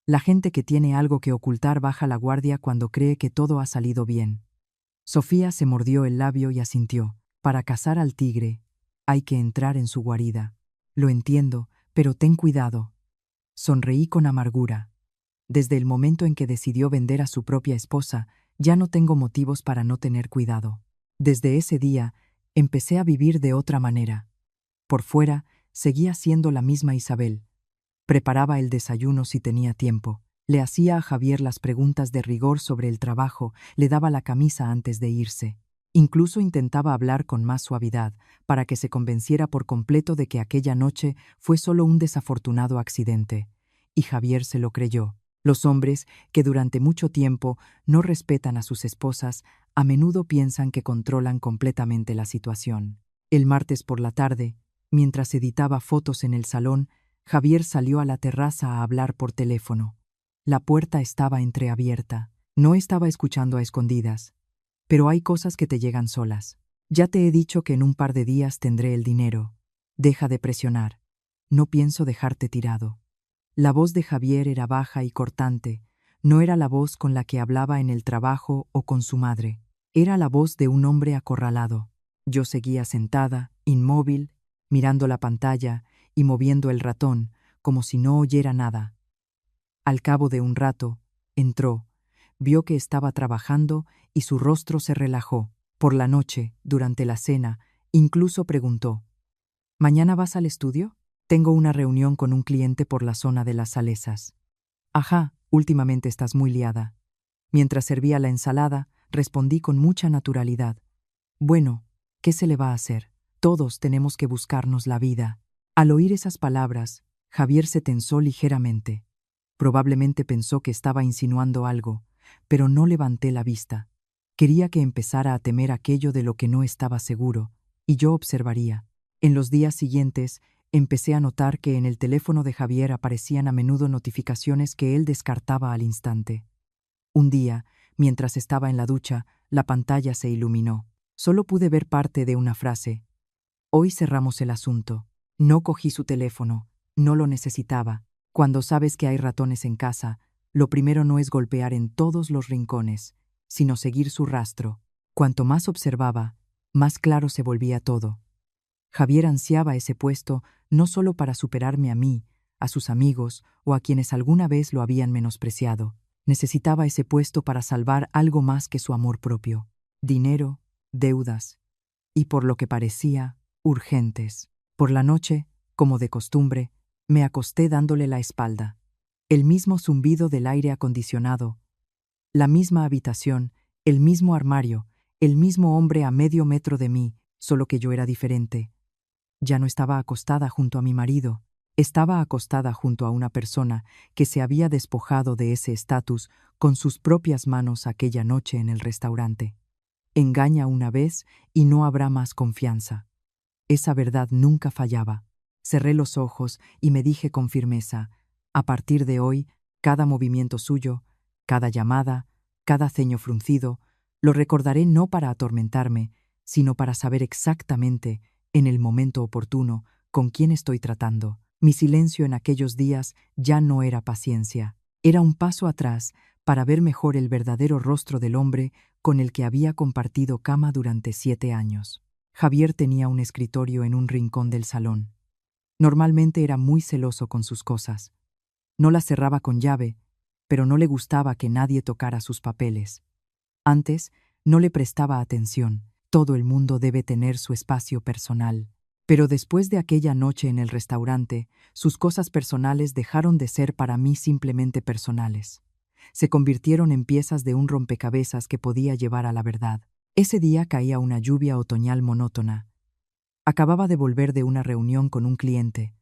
La gente que tiene algo que ocultar baja la guardia cuando cree que todo ha salido bien». Sofía se mordió el labio y asintió. «Para cazar al tigre, hay que entrar en su guarida. Lo entiendo, pero ten cuidado». Sonreí con amargura. Desde el momento en que decidió vender a su propia esposa, Ya no tengo motivos para no tener cuidado. Desde ese día, empecé a vivir de otra manera. Por fuera, seguía siendo la misma Isabel. Preparaba el desayuno si tenía tiempo. Le hacía a Javier las preguntas de rigor sobre el trabajo, le daba la camisa antes de irse. Incluso intentaba hablar con más suavidad, para que se convenciera por completo de que aquella noche fue solo un desafortunado accidente. Y Javier se lo creyó. Los hombres, que durante mucho tiempo no respetan a sus esposas, a menudo piensan que controlan completamente la situación. El martes por la tarde, mientras editaba fotos en el salón, Javier salió a la terraza a hablar por teléfono. La puerta estaba entreabierta. No estaba escuchando a escondidas. Pero hay cosas que te llegan solas. Ya te he dicho que en un par de días tendré el dinero. Deja de presionar. No pienso dejarte tirado. La voz de Javier era baja y cortante. No era la voz con la que hablaba en el trabajo o con su madre. Era la voz de un hombre acorralado. Yo seguía sentada, inmóvil, mirando la pantalla y moviendo el ratón, como si no oyera nada. Al cabo de un rato, entró, vio que estaba trabajando y su rostro se relajó. Por la noche, durante la cena, incluso preguntó: ¿Mañana vas al estudio? Tengo una reunión con un cliente por la zona de las Salesas. Ajá, últimamente estás muy liada. Mientras servía la ensalada, respondí con mucha naturalidad. Bueno, ¿qué se le va a hacer? Todos tenemos que buscarnos la vida. Al oír esas palabras, Javier se tensó ligeramente. Probablemente pensó que estaba insinuando algo, pero no levanté la vista. Quería que empezara a temer aquello de lo que no estaba seguro, y yo observaría. En los días siguientes, empecé a notar que en el teléfono de Javier aparecían a menudo notificaciones que él descartaba al instante. Un día, mientras estaba en la ducha, la pantalla se iluminó. Solo pude ver parte de una frase. Hoy cerramos el asunto. No cogí su teléfono. No lo necesitaba. Cuando sabes que hay ratones en casa, lo primero no es golpear en todos los rincones, sino seguir su rastro. Cuanto más observaba, más claro se volvía todo. Javier ansiaba ese puesto no solo para superarme a mí, a sus amigos o a quienes alguna vez lo habían menospreciado. Necesitaba ese puesto para salvar algo más que su amor propio. Dinero, deudas y, por lo que parecía, urgentes. Por la noche, como de costumbre, me acosté dándole la espalda. El mismo zumbido del aire acondicionado, la misma habitación, el mismo armario, el mismo hombre a medio metro de mí, solo que yo era diferente. Ya no estaba acostada junto a mi marido, estaba acostada junto a una persona que se había despojado de ese estatus con sus propias manos aquella noche en el restaurante. Engaña una vez y no habrá más confianza. Esa verdad nunca fallaba. Cerré los ojos y me dije con firmeza: a partir de hoy, cada movimiento suyo, cada llamada, cada ceño fruncido, lo recordaré no para atormentarme, sino para saber exactamente, en el momento oportuno, con quién estoy tratando. Mi silencio en aquellos días ya no era paciencia. Era un paso atrás para ver mejor el verdadero rostro del hombre con el que había compartido cama durante 7 años. Javier tenía un escritorio en un rincón del salón. Normalmente era muy celoso con sus cosas. No las cerraba con llave, pero no le gustaba que nadie tocara sus papeles. Antes, no le prestaba atención. Todo el mundo debe tener su espacio personal. Pero después de aquella noche en el restaurante, sus cosas personales dejaron de ser para mí simplemente personales. Se convirtieron en piezas de un rompecabezas que podía llevar a la verdad. Ese día caía una lluvia otoñal monótona. Acababa de volver de una reunión con un cliente.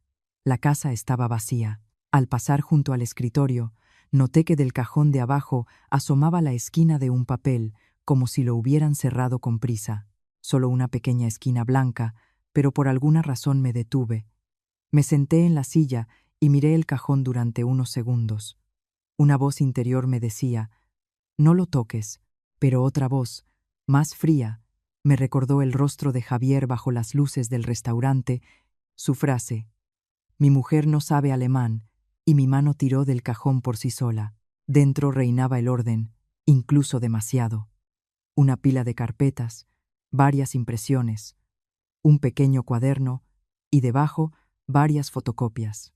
La casa estaba vacía. Al pasar junto al escritorio, noté que del cajón de abajo asomaba la esquina de un papel, como si lo hubieran cerrado con prisa. Solo una pequeña esquina blanca, pero por alguna razón me detuve. Me senté en la silla y miré el cajón durante unos segundos. Una voz interior me decía: no lo toques, pero otra voz, más fría, me recordó el rostro de Javier bajo las luces del restaurante, su frase: mi mujer no sabe alemán, y mi mano tiró del cajón por sí sola. Dentro reinaba el orden, incluso demasiado. Una pila de carpetas, varias impresiones, un pequeño cuaderno y debajo varias fotocopias.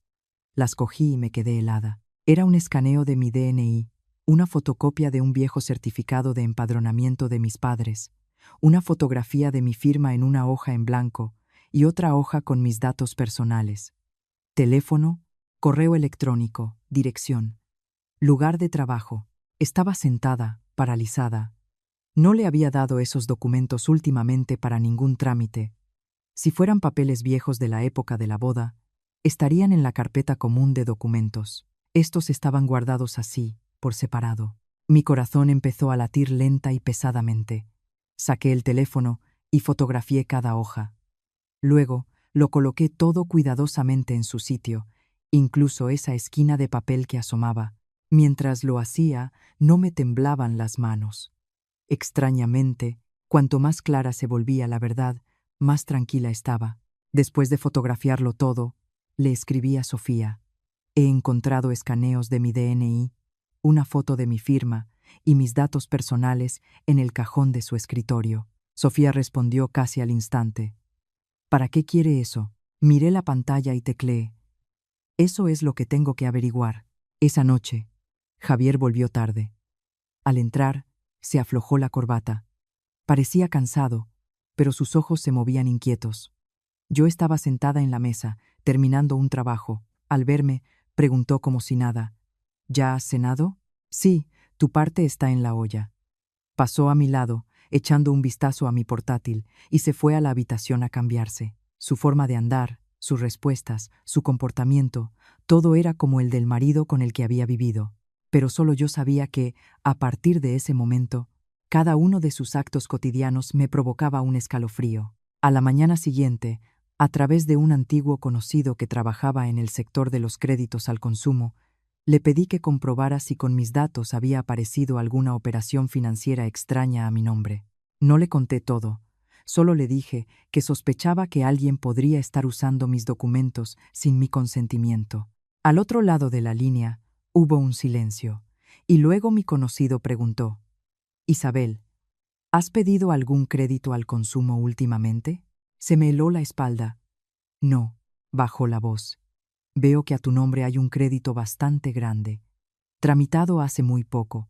Las cogí y me quedé helada. Era un escaneo de mi DNI, una fotocopia de un viejo certificado de empadronamiento de mis padres, una fotografía de mi firma en una hoja en blanco y otra hoja con mis datos personales. Teléfono, correo electrónico, dirección. Lugar de trabajo. Estaba sentada, paralizada. No le había dado esos documentos últimamente para ningún trámite. Si fueran papeles viejos de la época de la boda, estarían en la carpeta común de documentos. Estos estaban guardados así, por separado. Mi corazón empezó a latir lenta y pesadamente. Saqué el teléfono y fotografié cada hoja. Luego, lo coloqué todo cuidadosamente en su sitio, incluso esa esquina de papel que asomaba. Mientras lo hacía, no me temblaban las manos. Extrañamente, cuanto más clara se volvía la verdad, más tranquila estaba. Después de fotografiarlo todo, le escribí a Sofía. He encontrado escaneos de mi DNI, una foto de mi firma y mis datos personales en el cajón de su escritorio. Sofía respondió casi al instante. ¿Para qué quiere eso? Miré la pantalla y tecleé. Eso es lo que tengo que averiguar. Esa noche, Javier volvió tarde. Al entrar, se aflojó la corbata. Parecía cansado, pero sus ojos se movían inquietos. Yo estaba sentada en la mesa, terminando un trabajo. Al verme, preguntó como si nada. ¿Ya has cenado? Sí, tu parte está en la olla. Pasó a mi lado, echando un vistazo a mi portátil, y se fue a la habitación a cambiarse. Su forma de andar, sus respuestas, su comportamiento, todo era como el del marido con el que había vivido. Pero solo yo sabía que, a partir de ese momento, cada uno de sus actos cotidianos me provocaba un escalofrío. A la mañana siguiente, a través de un antiguo conocido que trabajaba en el sector de los créditos al consumo, le pedí que comprobara si con mis datos había aparecido alguna operación financiera extraña a mi nombre. No le conté todo, solo le dije que sospechaba que alguien podría estar usando mis documentos sin mi consentimiento. Al otro lado de la línea, hubo un silencio, y luego mi conocido preguntó: «Isabel, ¿has pedido algún crédito al consumo últimamente?» Se me heló la espalda. «No», bajó la voz. «Veo que a tu nombre hay un crédito bastante grande, tramitado hace muy poco».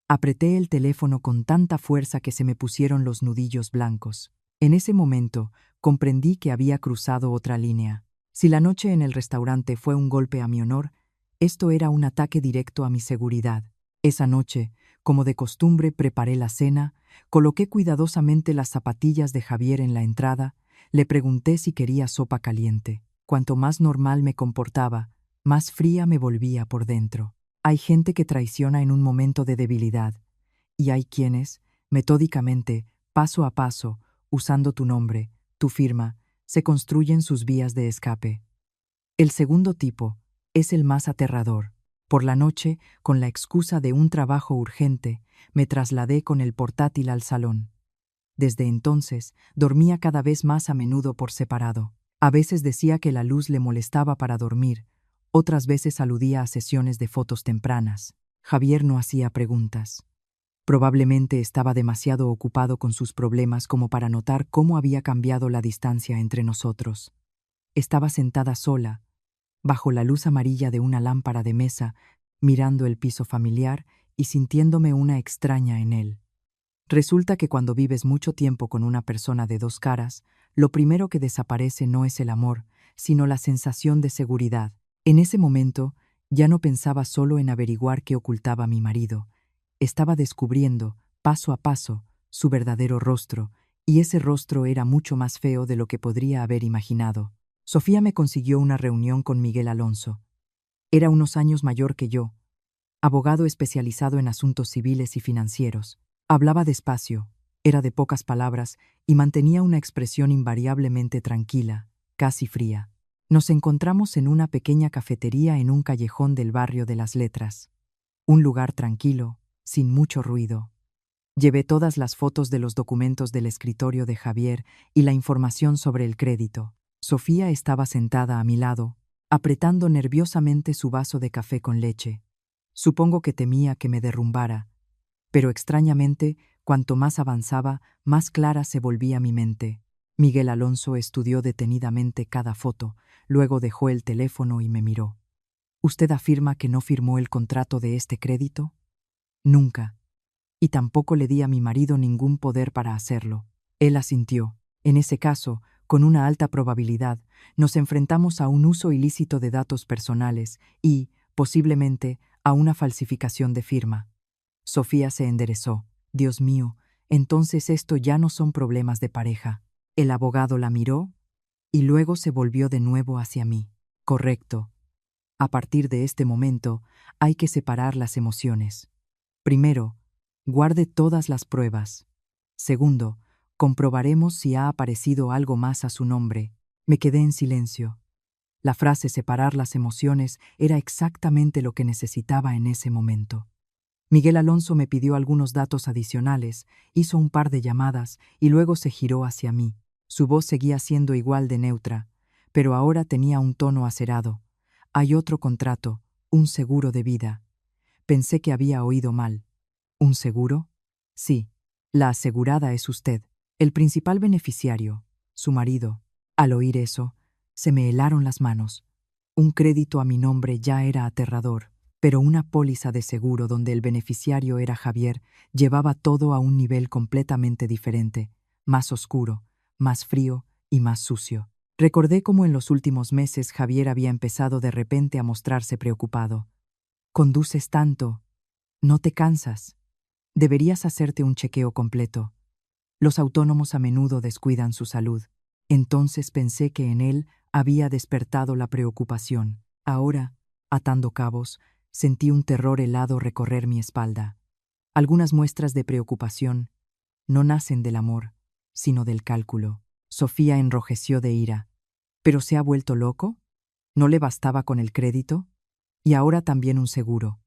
Apreté el teléfono con tanta fuerza que se me pusieron los nudillos blancos. En ese momento, comprendí que había cruzado otra línea. Si la noche en el restaurante fue un golpe a mi honor, esto era un ataque directo a mi seguridad. Esa noche, como de costumbre, preparé la cena, coloqué cuidadosamente las zapatillas de Javier en la entrada, le pregunté si quería sopa caliente. Cuanto más normal me comportaba, más fría me volvía por dentro. Hay gente que traiciona en un momento de debilidad, y hay quienes, metódicamente, paso a paso, usando tu nombre, tu firma, se construyen sus vías de escape. El segundo tipo es el más aterrador. Por la noche, con la excusa de un trabajo urgente, me trasladé con el portátil al salón. Desde entonces, dormía cada vez más a menudo por separado. A veces decía que la luz le molestaba para dormir, otras veces aludía a sesiones de fotos tempranas. Javier no hacía preguntas. Probablemente estaba demasiado ocupado con sus problemas como para notar cómo había cambiado la distancia entre nosotros. Estaba sentada sola, bajo la luz amarilla de una lámpara de mesa, mirando el piso familiar y sintiéndome una extraña en él. Resulta que cuando vives mucho tiempo con una persona de dos caras, lo primero que desaparece no es el amor, sino la sensación de seguridad. En ese momento, ya no pensaba solo en averiguar qué ocultaba mi marido. Estaba descubriendo, paso a paso, su verdadero rostro, y ese rostro era mucho más feo de lo que podría haber imaginado. Sofía me consiguió una reunión con Miguel Alonso. Era unos años mayor que yo, abogado especializado en asuntos civiles y financieros. Hablaba despacio, era de pocas palabras y mantenía una expresión invariablemente tranquila, casi fría. Nos encontramos en una pequeña cafetería en un callejón del barrio de las Letras. Un lugar tranquilo, sin mucho ruido. Llevé todas las fotos de los documentos del escritorio de Javier y la información sobre el crédito. Sofía estaba sentada a mi lado, apretando nerviosamente su vaso de café con leche. Supongo que temía que me derrumbara, pero extrañamente, cuanto más avanzaba, más clara se volvía mi mente. Miguel Alonso estudió detenidamente cada foto, luego dejó el teléfono y me miró. «¿Usted afirma que no firmó el contrato de este crédito?» Nunca. Y tampoco le di a mi marido ningún poder para hacerlo. Él asintió. En ese caso, con una alta probabilidad, nos enfrentamos a un uso ilícito de datos personales y, posiblemente, a una falsificación de firma. Sofía se enderezó. Dios mío, entonces esto ya no son problemas de pareja. El abogado la miró y luego se volvió de nuevo hacia mí. Correcto. A partir de este momento, hay que separar las emociones. Primero, guarde todas las pruebas. Segundo, comprobaremos si ha aparecido algo más a su nombre. Me quedé en silencio. La frase separar las emociones era exactamente lo que necesitaba en ese momento. Miguel Alonso me pidió algunos datos adicionales, hizo un par de llamadas y luego se giró hacia mí. Su voz seguía siendo igual de neutra, pero ahora tenía un tono acerado. Hay otro contrato, un seguro de vida. Pensé que había oído mal. ¿Un seguro? Sí. La asegurada es usted, el principal beneficiario, su marido. Al oír eso, se me helaron las manos. Un crédito a mi nombre ya era aterrador, pero una póliza de seguro donde el beneficiario era Javier llevaba todo a un nivel completamente diferente, más oscuro, más frío y más sucio. Recordé cómo en los últimos meses Javier había empezado de repente a mostrarse preocupado. Conduces tanto. No te cansas. Deberías hacerte un chequeo completo. Los autónomos a menudo descuidan su salud. Entonces pensé que en él había despertado la preocupación. Ahora, atando cabos, sentí un terror helado recorrer mi espalda. Algunas muestras de preocupación no nacen del amor, sino del cálculo. Sofía enrojeció de ira. ¿Pero se ha vuelto loco? ¿No le bastaba con el crédito? Y ahora también un seguro.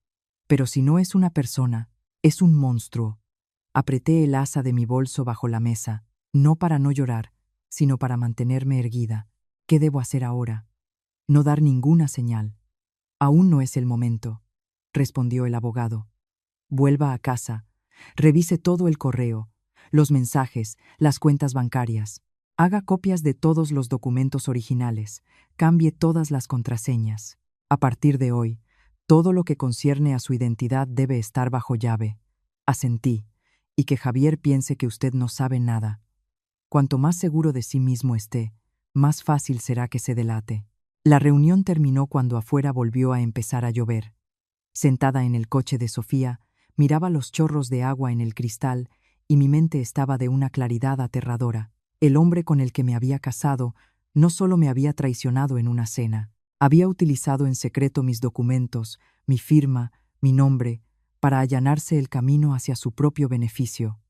Pero si no es una persona, es un monstruo. Apreté el asa de mi bolso bajo la mesa, no para no llorar, sino para mantenerme erguida. ¿Qué debo hacer ahora? No dar ninguna señal. Aún no es el momento, respondió el abogado. Vuelva a casa, revise todo el correo, los mensajes, las cuentas bancarias. Haga copias de todos los documentos originales, cambie todas las contraseñas. A partir de hoy, todo lo que concierne a su identidad debe estar bajo llave. Asentí, y que Javier piense que usted no sabe nada. Cuanto más seguro de sí mismo esté, más fácil será que se delate. La reunión terminó cuando afuera volvió a empezar a llover. Sentada en el coche de Sofía, miraba los chorros de agua en el cristal y mi mente estaba de una claridad aterradora. El hombre con el que me había casado no solo me había traicionado en una cena, había utilizado en secreto mis documentos, mi firma, mi nombre, para allanarse el camino hacia su propio beneficio.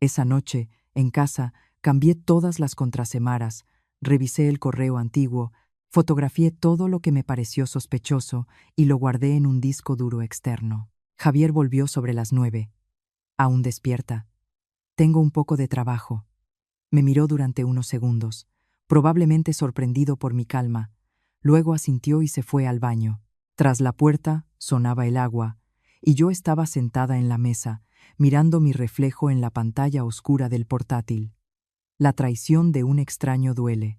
Esa noche, en casa, cambié todas las contrasemaras, revisé el correo antiguo, fotografié todo lo que me pareció sospechoso y lo guardé en un disco duro externo. Javier volvió sobre las 9. Aún despierta. Tengo un poco de trabajo. Me miró durante unos segundos, probablemente sorprendido por mi calma. Luego asintió y se fue al baño. Tras la puerta sonaba el agua, y yo estaba sentada en la mesa, mirando mi reflejo en la pantalla oscura del portátil. La traición de un extraño duele.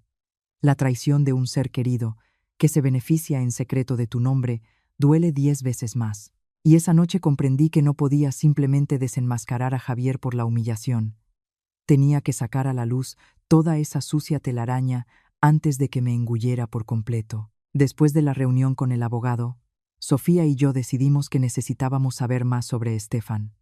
La traición de un ser querido, que se beneficia en secreto de tu nombre, duele 10 veces más. Y esa noche comprendí que no podía simplemente desenmascarar a Javier por la humillación. Tenía que sacar a la luz toda esa sucia telaraña antes de que me engullera por completo. Después de la reunión con el abogado, Sofía y yo decidimos que necesitábamos saber más sobre Estefan.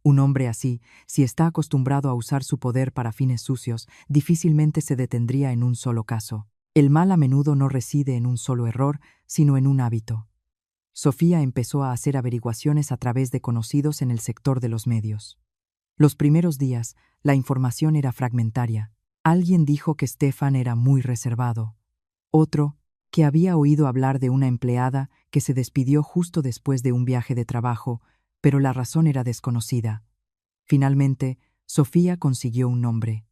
Un hombre así, si está acostumbrado a usar su poder para fines sucios, difícilmente se detendría en un solo caso. El mal a menudo no reside en un solo error, sino en un hábito. Sofía empezó a hacer averiguaciones a través de conocidos en el sector de los medios. Los primeros días, la información era fragmentaria. Alguien dijo que Stefan era muy reservado. Otro, que había oído hablar de una empleada que se despidió justo después de un viaje de trabajo, pero la razón era desconocida. Finalmente, Sofía consiguió un nombre.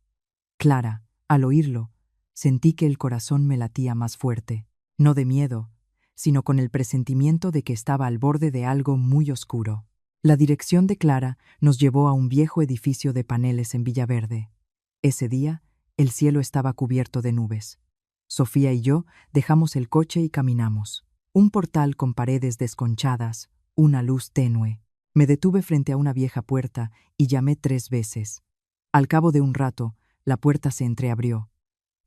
Clara. Al oírlo, sentí que el corazón me latía más fuerte, no de miedo, sino con el presentimiento de que estaba al borde de algo muy oscuro. La dirección de Clara nos llevó a un viejo edificio de paneles en Villaverde. Ese día, el cielo estaba cubierto de nubes. Sofía y yo dejamos el coche y caminamos. Un portal con paredes desconchadas, una luz tenue. Me detuve frente a una vieja puerta y llamé 3 veces. Al cabo de un rato, la puerta se entreabrió.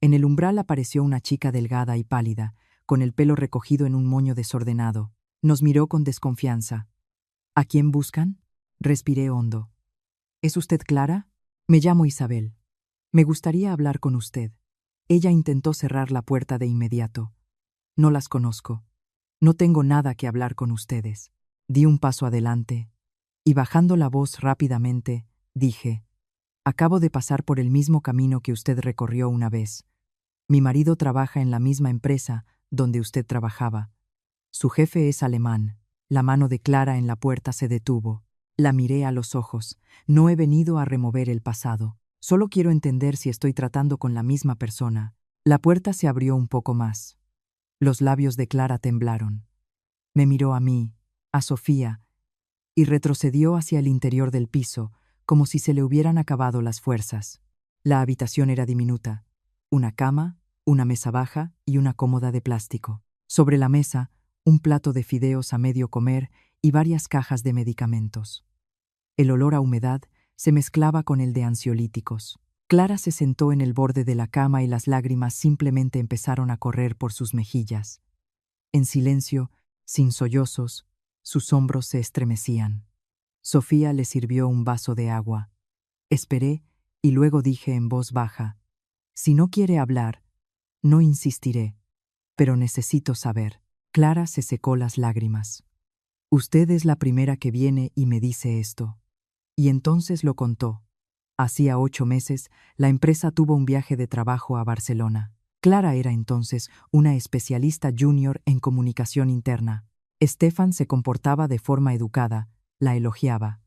En el umbral apareció una chica delgada y pálida, con el pelo recogido en un moño desordenado. Nos miró con desconfianza. ¿A quién buscan? Respiré hondo. ¿Es usted Clara? Me llamo Isabel. Me gustaría hablar con usted. Ella intentó cerrar la puerta de inmediato. No las conozco. No tengo nada que hablar con ustedes. Di un paso adelante y bajando la voz rápidamente, dije: acabo de pasar por el mismo camino que usted recorrió una vez. Mi marido trabaja en la misma empresa donde usted trabajaba. Su jefe es alemán. La mano de Clara en la puerta se detuvo. La miré a los ojos. No he venido a remover el pasado. Solo quiero entender si estoy tratando con la misma persona. La puerta se abrió un poco más. Los labios de Clara temblaron. Me miró a mí, a Sofía, y retrocedió hacia el interior del piso, como si se le hubieran acabado las fuerzas. La habitación era diminuta. Una cama, una mesa baja y una cómoda de plástico. Sobre la mesa, un plato de fideos a medio comer y varias cajas de medicamentos. El olor a humedad se mezclaba con el de ansiolíticos. Clara se sentó en el borde de la cama y las lágrimas simplemente empezaron a correr por sus mejillas. En silencio, sin sollozos, sus hombros se estremecían. Sofía le sirvió un vaso de agua. Esperé y luego dije en voz baja: si no quiere hablar, no insistiré, pero necesito saber. Clara se secó las lágrimas. Usted es la primera que viene y me dice esto. Y entonces lo contó. Hacía 8 meses, la empresa tuvo un viaje de trabajo a Barcelona. Clara era entonces una especialista junior en comunicación interna. Stefan se comportaba de forma educada, la elogiaba.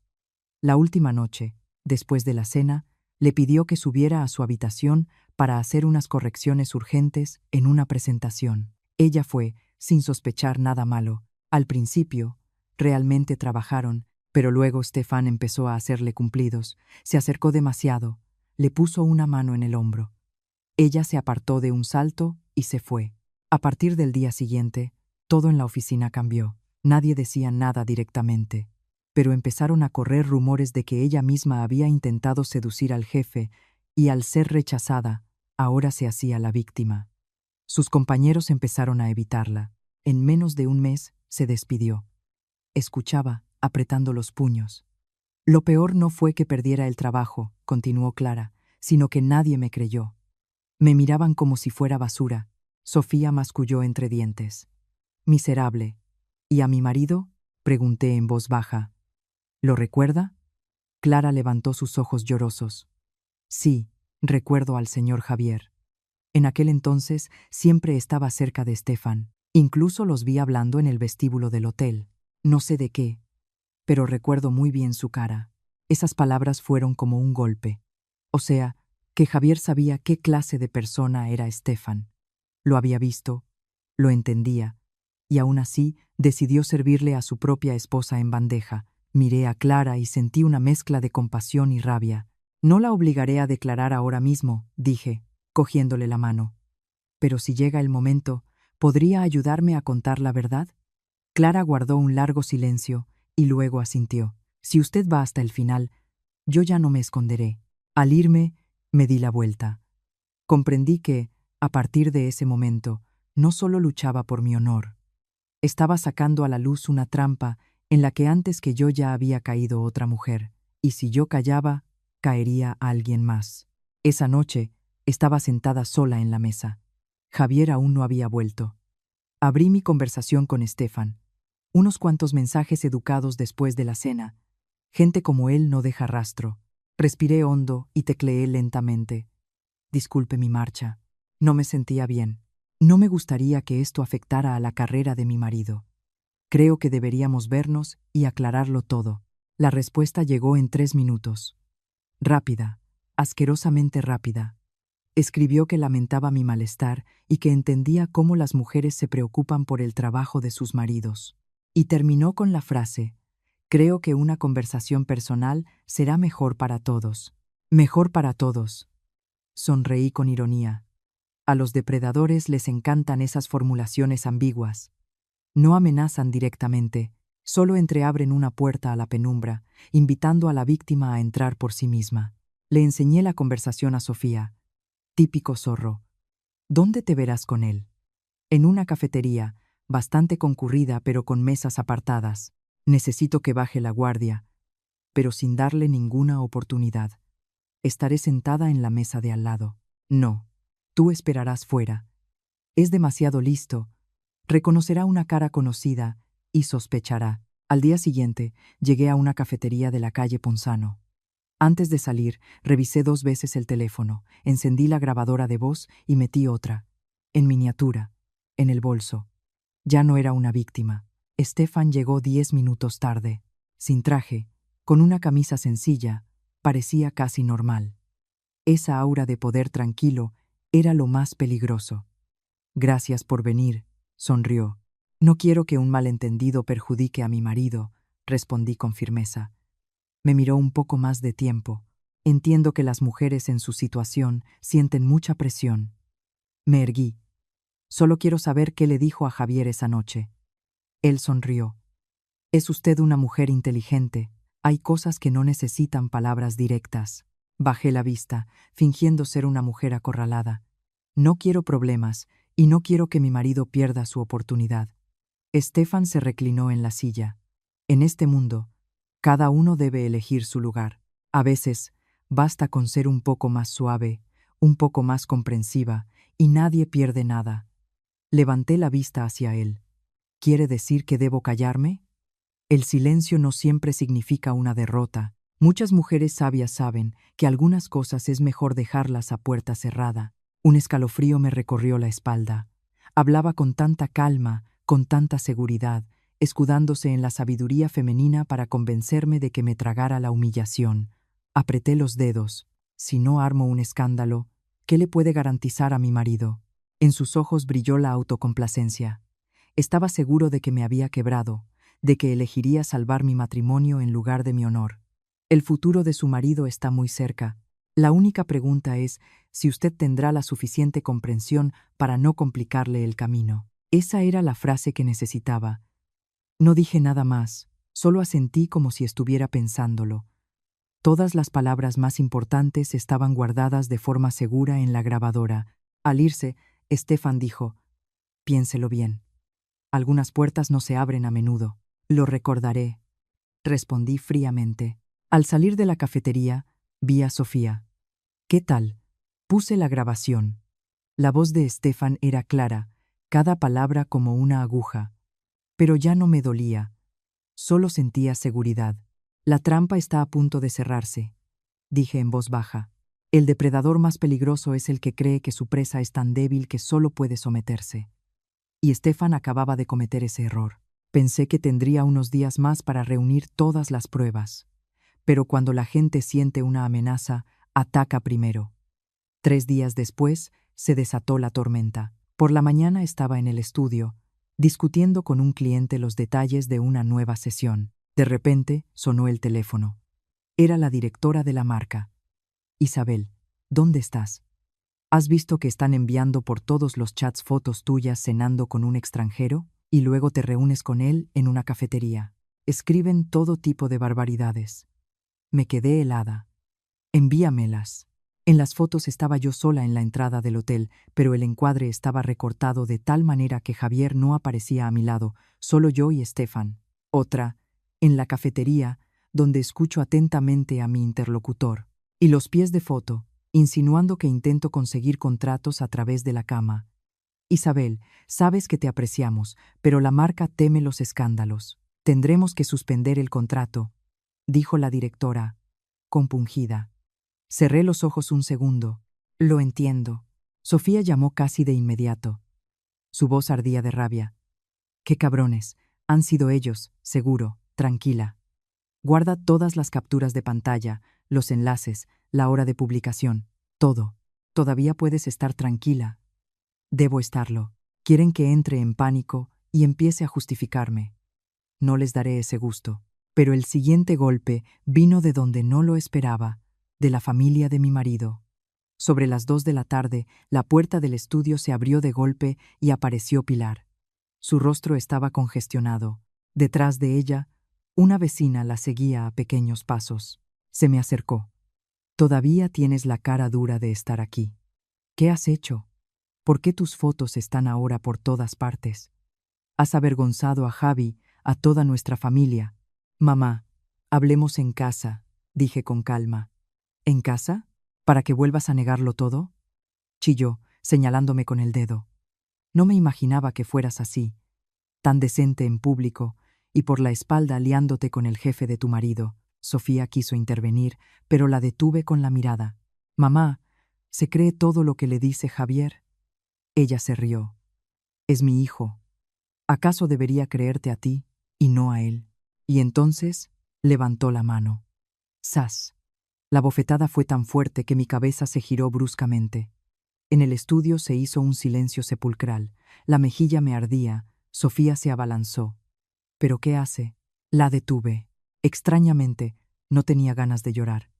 La última noche, después de la cena, le pidió que subiera a su habitación para hacer unas correcciones urgentes en una presentación. Ella fue, sin sospechar nada malo. Al principio, realmente trabajaron, pero luego Stefan empezó a hacerle cumplidos. Se acercó demasiado, le puso una mano en el hombro. Ella se apartó de un salto y se fue. A partir del día siguiente, todo en la oficina cambió. Nadie decía nada directamente, pero empezaron a correr rumores de que ella misma había intentado seducir al jefe y, al ser rechazada, ahora se hacía la víctima. Sus compañeros empezaron a evitarla. En menos de un mes, se despidió. Escuchaba, apretando los puños. Lo peor no fue que perdiera el trabajo, continuó Clara, sino que nadie me creyó. Me miraban como si fuera basura. Sofía masculló entre dientes. Miserable. ¿Y a mi marido? Pregunté en voz baja. ¿Lo recuerda? Clara levantó sus ojos llorosos. Sí, recuerdo al señor Javier. En aquel entonces siempre estaba cerca de Stefan. Incluso los vi hablando en el vestíbulo del hotel. No sé de qué, pero recuerdo muy bien su cara. Esas palabras fueron como un golpe. O sea, que Javier sabía qué clase de persona era Stefan. Lo había visto, lo entendía, y aún así decidió servirle a su propia esposa en bandeja. Miré a Clara y sentí una mezcla de compasión y rabia. No la obligaré a declarar ahora mismo, dije, cogiéndole la mano. Pero si llega el momento, ¿podría ayudarme a contar la verdad? Clara guardó un largo silencio y luego asintió. Si usted va hasta el final, yo ya no me esconderé. Al irme, me di la vuelta. Comprendí que, a partir de ese momento, no solo luchaba por mi honor. Estaba sacando a la luz una trampa en la que antes que yo ya había caído otra mujer, y si yo callaba, caería a alguien más. Esa noche, estaba sentada sola en la mesa. Javier aún no había vuelto. Abrí mi conversación con Stefan. Unos cuantos mensajes educados después de la cena. Gente como él no deja rastro. Respiré hondo y tecleé lentamente. Disculpe mi marcha. No me sentía bien. No me gustaría que esto afectara a la carrera de mi marido. Creo que deberíamos vernos y aclararlo todo. La respuesta llegó en 3 minutos. Rápida, asquerosamente rápida. Escribió que lamentaba mi malestar y que entendía cómo las mujeres se preocupan por el trabajo de sus maridos. Y terminó con la frase: creo que una conversación personal será mejor para todos. Mejor para todos. Sonreí con ironía. A los depredadores les encantan esas formulaciones ambiguas. No amenazan directamente, Solo entreabren una puerta a la penumbra, invitando a la víctima a entrar por sí misma. Le enseñé la conversación a Sofía. Típico zorro. ¿Dónde te verás con él? En una cafetería, bastante concurrida pero con mesas apartadas. Necesito que baje la guardia, pero sin darle ninguna oportunidad. Estaré sentada en la mesa de al lado. No, tú esperarás fuera. Es demasiado listo. Reconocerá una cara conocida y sospechará. Al día siguiente, llegué a una cafetería de la calle Ponzano. Antes de salir, revisé 2 veces el teléfono, encendí la grabadora de voz y metí otra, en miniatura, en el bolso. Ya no era una víctima. Stefan llegó 10 minutos tarde, sin traje, con una camisa sencilla, parecía casi normal. Esa aura de poder tranquilo era lo más peligroso. Gracias por venir, sonrió. No quiero que un malentendido perjudique a mi marido, respondí con firmeza. Me miró un poco más de tiempo. Entiendo que las mujeres en su situación sienten mucha presión. Me erguí. Solo quiero saber qué le dijo a Javier esa noche. Él sonrió. Es usted una mujer inteligente. Hay cosas que no necesitan palabras directas. Bajé la vista, fingiendo ser una mujer acorralada. No quiero problemas, y no quiero que mi marido pierda su oportunidad. Stefan se reclinó en la silla. En este mundo, cada uno debe elegir su lugar. A veces, basta con ser un poco más suave, un poco más comprensiva, y nadie pierde nada. Levanté la vista hacia él. ¿Quiere decir que debo callarme? El silencio no siempre significa una derrota. Muchas mujeres sabias saben que algunas cosas es mejor dejarlas a puerta cerrada. Un escalofrío me recorrió la espalda. Hablaba con tanta calma, con tanta seguridad, escudándose en la sabiduría femenina para convencerme de que me tragara la humillación. Apreté los dedos. Si no armo un escándalo, ¿qué le puede garantizar a mi marido? En sus ojos brilló la autocomplacencia. Estaba seguro de que me había quebrado, de que elegiría salvar mi matrimonio en lugar de mi honor. El futuro de su marido está muy cerca. La única pregunta es si usted tendrá la suficiente comprensión para no complicarle el camino. Esa era la frase que necesitaba. No dije nada más, solo asentí como si estuviera pensándolo. Todas las palabras más importantes estaban guardadas de forma segura en la grabadora. Al irse, Stefan dijo: «Piénselo bien. Algunas puertas no se abren a menudo». «Lo recordaré», respondí fríamente. Al salir de la cafetería, vi a Sofía. «¿Qué tal?». Puse la grabación. La voz de Stefan era clara, cada palabra como una aguja. Pero ya no me dolía. Solo sentía seguridad. «La trampa está a punto de cerrarse», dije en voz baja. «El depredador más peligroso es el que cree que su presa es tan débil que solo puede someterse». Y Stefan acababa de cometer ese error. Pensé que tendría unos días más para reunir todas las pruebas. Pero cuando la gente siente una amenaza, ataca primero. 3 días después, se desató la tormenta. Por la mañana estaba en el estudio, discutiendo con un cliente los detalles de una nueva sesión. De repente, sonó el teléfono. Era la directora de la marca. «Isabel, ¿dónde estás? ¿Has visto que están enviando por todos los chats fotos tuyas cenando con un extranjero y luego te reúnes con él en una cafetería? Escriben todo tipo de barbaridades». Me quedé helada. «Envíamelas». En las fotos estaba yo sola en la entrada del hotel, pero el encuadre estaba recortado de tal manera que Javier no aparecía a mi lado, solo yo y Stefan. Otra, en la cafetería, donde escucho atentamente a mi interlocutor. Y los pies de foto, insinuando que intento conseguir contratos a través de la cama. «Isabel, sabes que te apreciamos, pero la marca teme los escándalos. Tendremos que suspender el contrato», dijo la directora, compungida. Cerré los ojos un segundo. «Lo entiendo». Sofía llamó casi de inmediato. Su voz ardía de rabia. «Qué cabrones. Han sido ellos, seguro. Tranquila. Guarda todas las capturas de pantalla, los enlaces, la hora de publicación, todo. Todavía puedes estar tranquila». «Debo estarlo. Quieren que entre en pánico y empiece a justificarme. No les daré ese gusto». Pero el siguiente golpe vino de donde no lo esperaba, de la familia de mi marido. Sobre las 2 de la tarde, la puerta del estudio se abrió de golpe y apareció Pilar. Su rostro estaba congestionado. Detrás de ella, una vecina la seguía a pequeños pasos. Se me acercó. Todavía tienes la cara dura de estar aquí. ¿Qué has hecho? ¿Por qué tus fotos están ahora por todas partes? Has avergonzado a Javi, a toda nuestra familia. Mamá, hablemos en casa, dije con calma. ¿En casa? ¿Para que vuelvas a negarlo todo? Chilló, señalándome con el dedo. No me imaginaba que fueras así, tan decente en público, y por la espalda liándote con el jefe de tu marido. Sofía quiso intervenir, pero la detuve con la mirada. Mamá, ¿se cree todo lo que le dice Javier? Ella se rió. Es mi hijo. ¿Acaso debería creerte a ti y no a él? Y entonces levantó la mano. ¡Sas! La bofetada fue tan fuerte que mi cabeza se giró bruscamente. En el estudio se hizo un silencio sepulcral. La mejilla me ardía. Sofía se abalanzó. ¿Pero qué hace? La detuve. Extrañamente, no tenía ganas de llorar.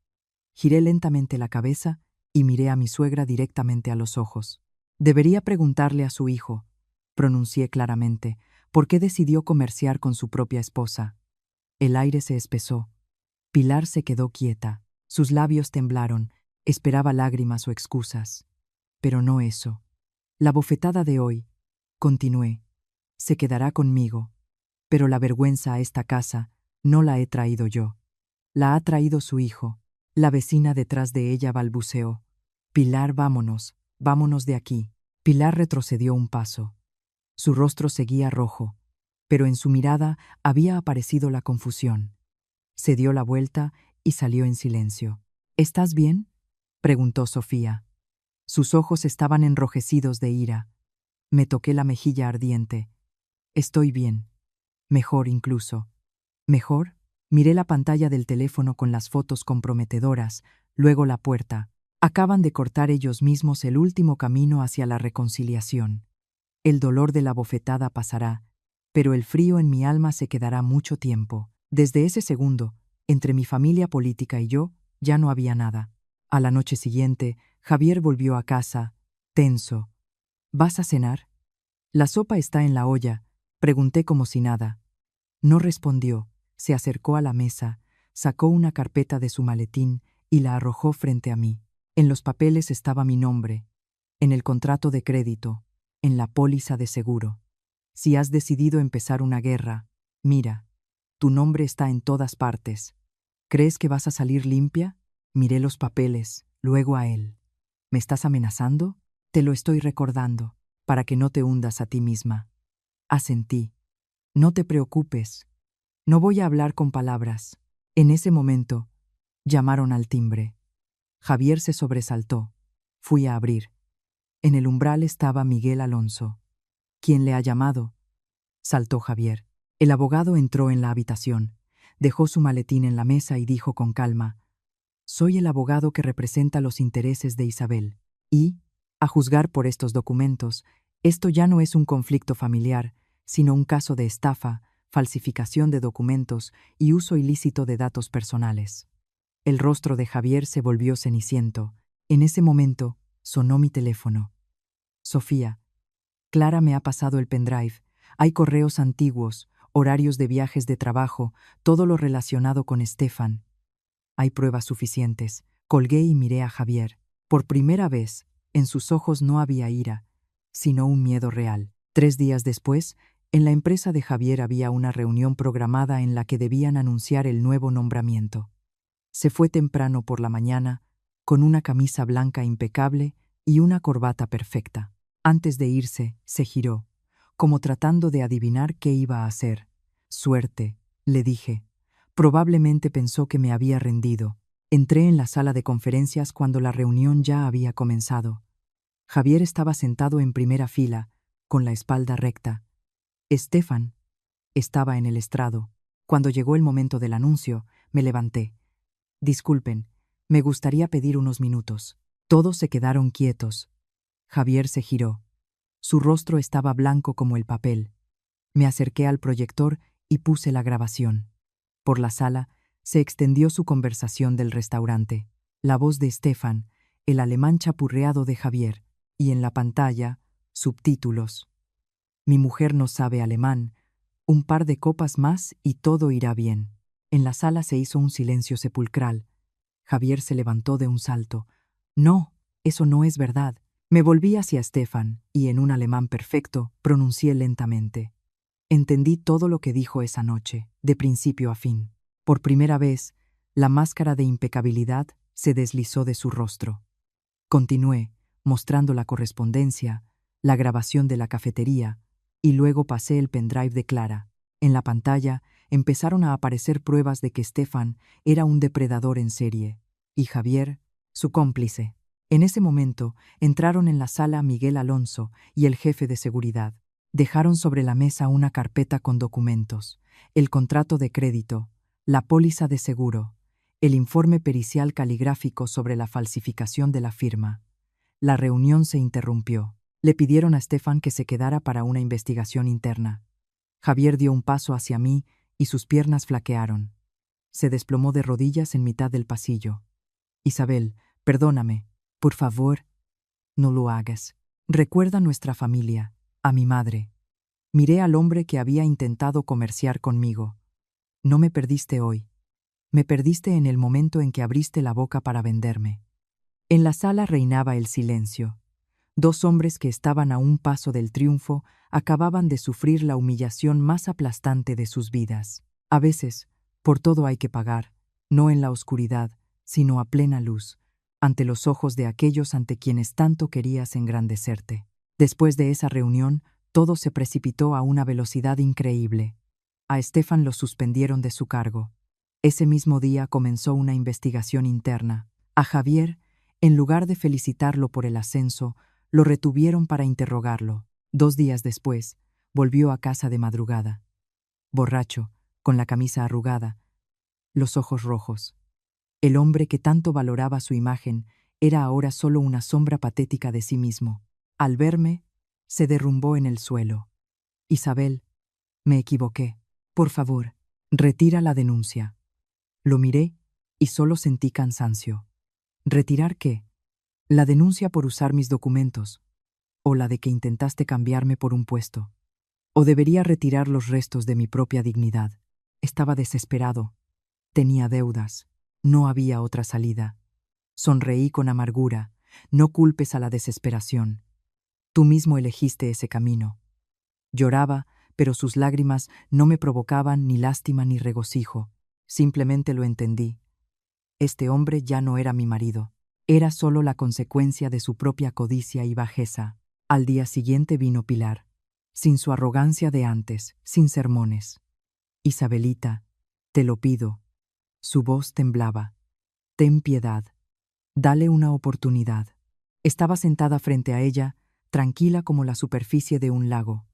Giré lentamente la cabeza y miré a mi suegra directamente a los ojos. Debería preguntarle a su hijo, pronuncié claramente, por qué decidió comerciar con su propia esposa. El aire se espesó. Pilar se quedó quieta. Sus labios temblaron. Esperaba lágrimas o excusas. Pero no eso. La bofetada de hoy, continué, se quedará conmigo. Pero la vergüenza a esta casa no la he traído yo. La ha traído su hijo. La vecina detrás de ella balbuceó. Pilar, vámonos, vámonos de aquí. Pilar retrocedió un paso. Su rostro seguía rojo, pero en su mirada había aparecido la confusión. Se dio la vuelta y salió en silencio. ¿Estás bien?, preguntó Sofía. Sus ojos estaban enrojecidos de ira. Me toqué la mejilla ardiente. Estoy bien. Mejor incluso. ¿Mejor? Miré la pantalla del teléfono con las fotos comprometedoras, luego la puerta. Acaban de cortar ellos mismos el último camino hacia la reconciliación. El dolor de la bofetada pasará, pero el frío en mi alma se quedará mucho tiempo. Desde ese segundo, entre mi familia política y yo, ya no había nada. A la noche siguiente, Javier volvió a casa, tenso. ¿Vas a cenar? La sopa está en la olla, pregunté como si nada. No respondió, se acercó a la mesa, sacó una carpeta de su maletín y la arrojó frente a mí. En los papeles estaba mi nombre, en el contrato de crédito, en la póliza de seguro. Si has decidido empezar una guerra, mira, tu nombre está en todas partes. ¿Crees que vas a salir limpia? Miré los papeles, luego a él. ¿Me estás amenazando? Te lo estoy recordando, para que no te hundas a ti misma. Asentí. No te preocupes. No voy a hablar con palabras. En ese momento, llamaron al timbre. Javier se sobresaltó. Fui a abrir. En el umbral estaba Miguel Alonso. ¿Quién le ha llamado?, saltó Javier. El abogado entró en la habitación, dejó su maletín en la mesa y dijo con calma: Soy el abogado que representa los intereses de Isabel. Y, a juzgar por estos documentos, esto ya no es un conflicto familiar, sino un caso de estafa, falsificación de documentos y uso ilícito de datos personales. El rostro de Javier se volvió ceniciento. En ese momento, sonó mi teléfono. Sofía, Clara me ha pasado el pendrive. Hay correos antiguos, horarios de viajes de trabajo, todo lo relacionado con Estefan. Hay pruebas suficientes. Colgué y miré a Javier. Por primera vez, en sus ojos no había ira, sino un miedo real. 3 días después, en la empresa de Javier había una reunión programada en la que debían anunciar el nuevo nombramiento. Se fue temprano por la mañana, con una camisa blanca impecable y una corbata perfecta. Antes de irse, se giró, como tratando de adivinar qué iba a hacer. Suerte, le dije. Probablemente pensó que me había rendido. Entré en la sala de conferencias cuando la reunión ya había comenzado. Javier estaba sentado en primera fila, con la espalda recta. Estefan estaba en el estrado. Cuando llegó el momento del anuncio, me levanté. Disculpen, me gustaría pedir unos minutos. Todos se quedaron quietos. Javier se giró. Su rostro estaba blanco como el papel. Me acerqué al proyector y puse la grabación. Por la sala se extendió su conversación del restaurante, la voz de Estefan, el alemán chapurreado de Javier, y en la pantalla, subtítulos. Mi mujer no sabe alemán, Un par de copas más y todo irá bien. En la sala se hizo un silencio sepulcral. Javier se levantó de un salto. No, eso no es verdad. Me volví hacia Stefan y en un alemán perfecto pronuncié lentamente. Entendí todo lo que dijo esa noche, de principio a fin. Por primera vez, la máscara de impecabilidad se deslizó de su rostro. Continué, mostrando la correspondencia, la grabación de la cafetería, y luego pasé el pendrive de Clara. En la pantalla empezaron a aparecer pruebas de que Stefan era un depredador en serie, y Javier, su cómplice. En ese momento entraron en la sala Miguel Alonso y el jefe de seguridad. Dejaron sobre la mesa una carpeta con documentos, el contrato de crédito, la póliza de seguro, el informe pericial caligráfico sobre la falsificación de la firma. La reunión se interrumpió. Le pidieron a Stefan que se quedara para una investigación interna. Javier dio un paso hacia mí y sus piernas flaquearon. Se desplomó de rodillas en mitad del pasillo. Isabel, perdóname, por favor, no lo hagas. Recuerda nuestra familia, a mi madre. Miré al hombre que había intentado comerciar conmigo. No me perdiste hoy. Me perdiste en el momento en que abriste la boca para venderme. En la sala reinaba el silencio. Dos hombres que estaban a un paso del triunfo acababan de sufrir la humillación más aplastante de sus vidas. A veces, por todo hay que pagar, no en la oscuridad, sino a plena luz, ante los ojos de aquellos ante quienes tanto querías engrandecerte. Después de esa reunión, todo se precipitó a una velocidad increíble. A Stefan lo suspendieron de su cargo. Ese mismo día comenzó una investigación interna. A Javier, en lugar de felicitarlo por el ascenso, lo retuvieron para interrogarlo. 2 días después, volvió a casa de madrugada. Borracho, con la camisa arrugada, los ojos rojos. El hombre que tanto valoraba su imagen era ahora solo una sombra patética de sí mismo. Al verme, se derrumbó en el suelo. Isabel, me equivoqué. Por favor, retira la denuncia. Lo miré y solo sentí cansancio. ¿Retirar qué? La denuncia por usar mis documentos, o la de que intentaste cambiarme por un puesto. O debería retirar los restos de mi propia dignidad. Estaba desesperado. Tenía deudas. No había otra salida. Sonreí con amargura. No culpes a la desesperación. Tú mismo elegiste ese camino. Lloraba, pero sus lágrimas no me provocaban ni lástima ni regocijo. Simplemente lo entendí. Este hombre ya no era mi marido. Era solo la consecuencia de su propia codicia y bajeza. Al día siguiente vino Pilar, sin su arrogancia de antes, sin sermones. Isabelita, te lo pido. Su voz temblaba. Ten piedad. Dale una oportunidad. Estaba sentada frente a ella, tranquila como la superficie de un lago.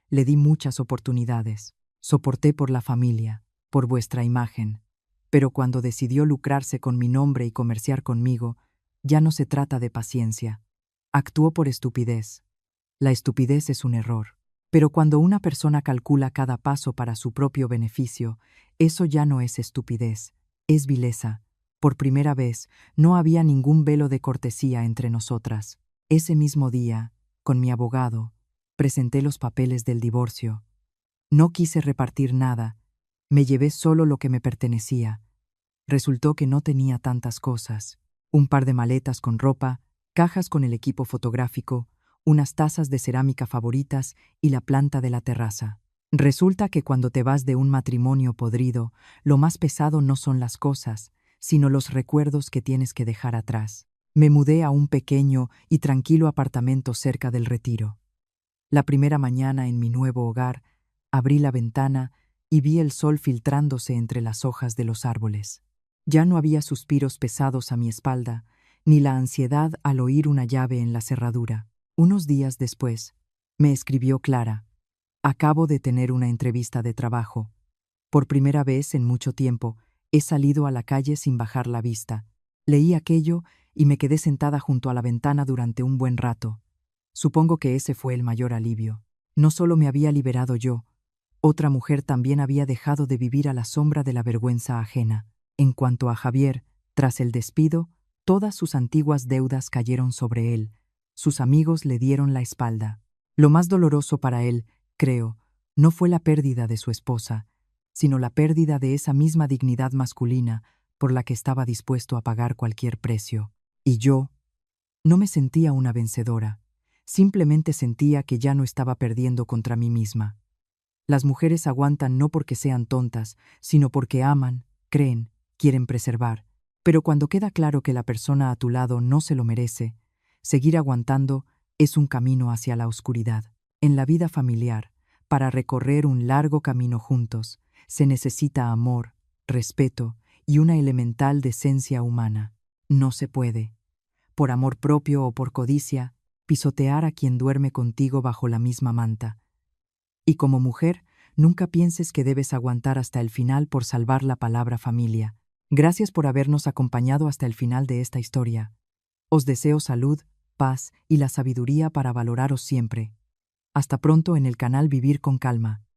Le di muchas oportunidades. Soporté por la familia, por vuestra imagen. Pero cuando decidió lucrarse con mi nombre y comerciar conmigo, ya no se trata de paciencia. Actuó por estupidez. La estupidez es un error. Pero cuando una persona calcula cada paso para su propio beneficio, eso ya no es estupidez, es vileza. Por primera vez, no había ningún velo de cortesía entre nosotras. Ese mismo día, con mi abogado, presenté los papeles del divorcio. No quise repartir nada, me llevé solo lo que me pertenecía. Resultó que no tenía tantas cosas. Un par de maletas con ropa, cajas con el equipo fotográfico, unas tazas de cerámica favoritas y la planta de la terraza. Resulta que cuando te vas de un matrimonio podrido, lo más pesado no son las cosas, sino los recuerdos que tienes que dejar atrás. Me mudé a un pequeño y tranquilo apartamento cerca del Retiro. La primera mañana en mi nuevo hogar, abrí la ventana y vi el sol filtrándose entre las hojas de los árboles. Ya no había suspiros pesados a mi espalda, ni la ansiedad al oír una llave en la cerradura. Unos días después, me escribió Clara. Acabo de tener una entrevista de trabajo. Por primera vez en mucho tiempo, he salido a la calle sin bajar la vista. Leí aquello y me quedé sentada junto a la ventana durante un buen rato. Supongo que ese fue el mayor alivio. No solo me había liberado yo, otra mujer también había dejado de vivir a la sombra de la vergüenza ajena. En cuanto a Javier, tras el despido, todas sus antiguas deudas cayeron sobre él. Sus amigos le dieron la espalda. Lo más doloroso para él, creo, No fue la pérdida de su esposa, sino la pérdida de esa misma dignidad masculina por la que estaba dispuesto a pagar cualquier precio. Y yo no me sentía una vencedora, simplemente sentía que ya no estaba perdiendo contra mí misma. Las mujeres aguantan no porque sean tontas, sino porque aman, creen, quieren preservar. Pero cuando queda claro que la persona a tu lado no se lo merece, seguir aguantando es un camino hacia la oscuridad. En la vida familiar, para recorrer un largo camino juntos, se necesita amor, respeto y una elemental decencia humana. No se puede, por amor propio o por codicia, pisotear a quien duerme contigo bajo la misma manta. Y como mujer, nunca pienses que debes aguantar hasta el final por salvar la palabra familia. Gracias por habernos acompañado hasta el final de esta historia. Os deseo salud, paz y la sabiduría para valoraros siempre. Hasta pronto en el canal Vivir con Calma.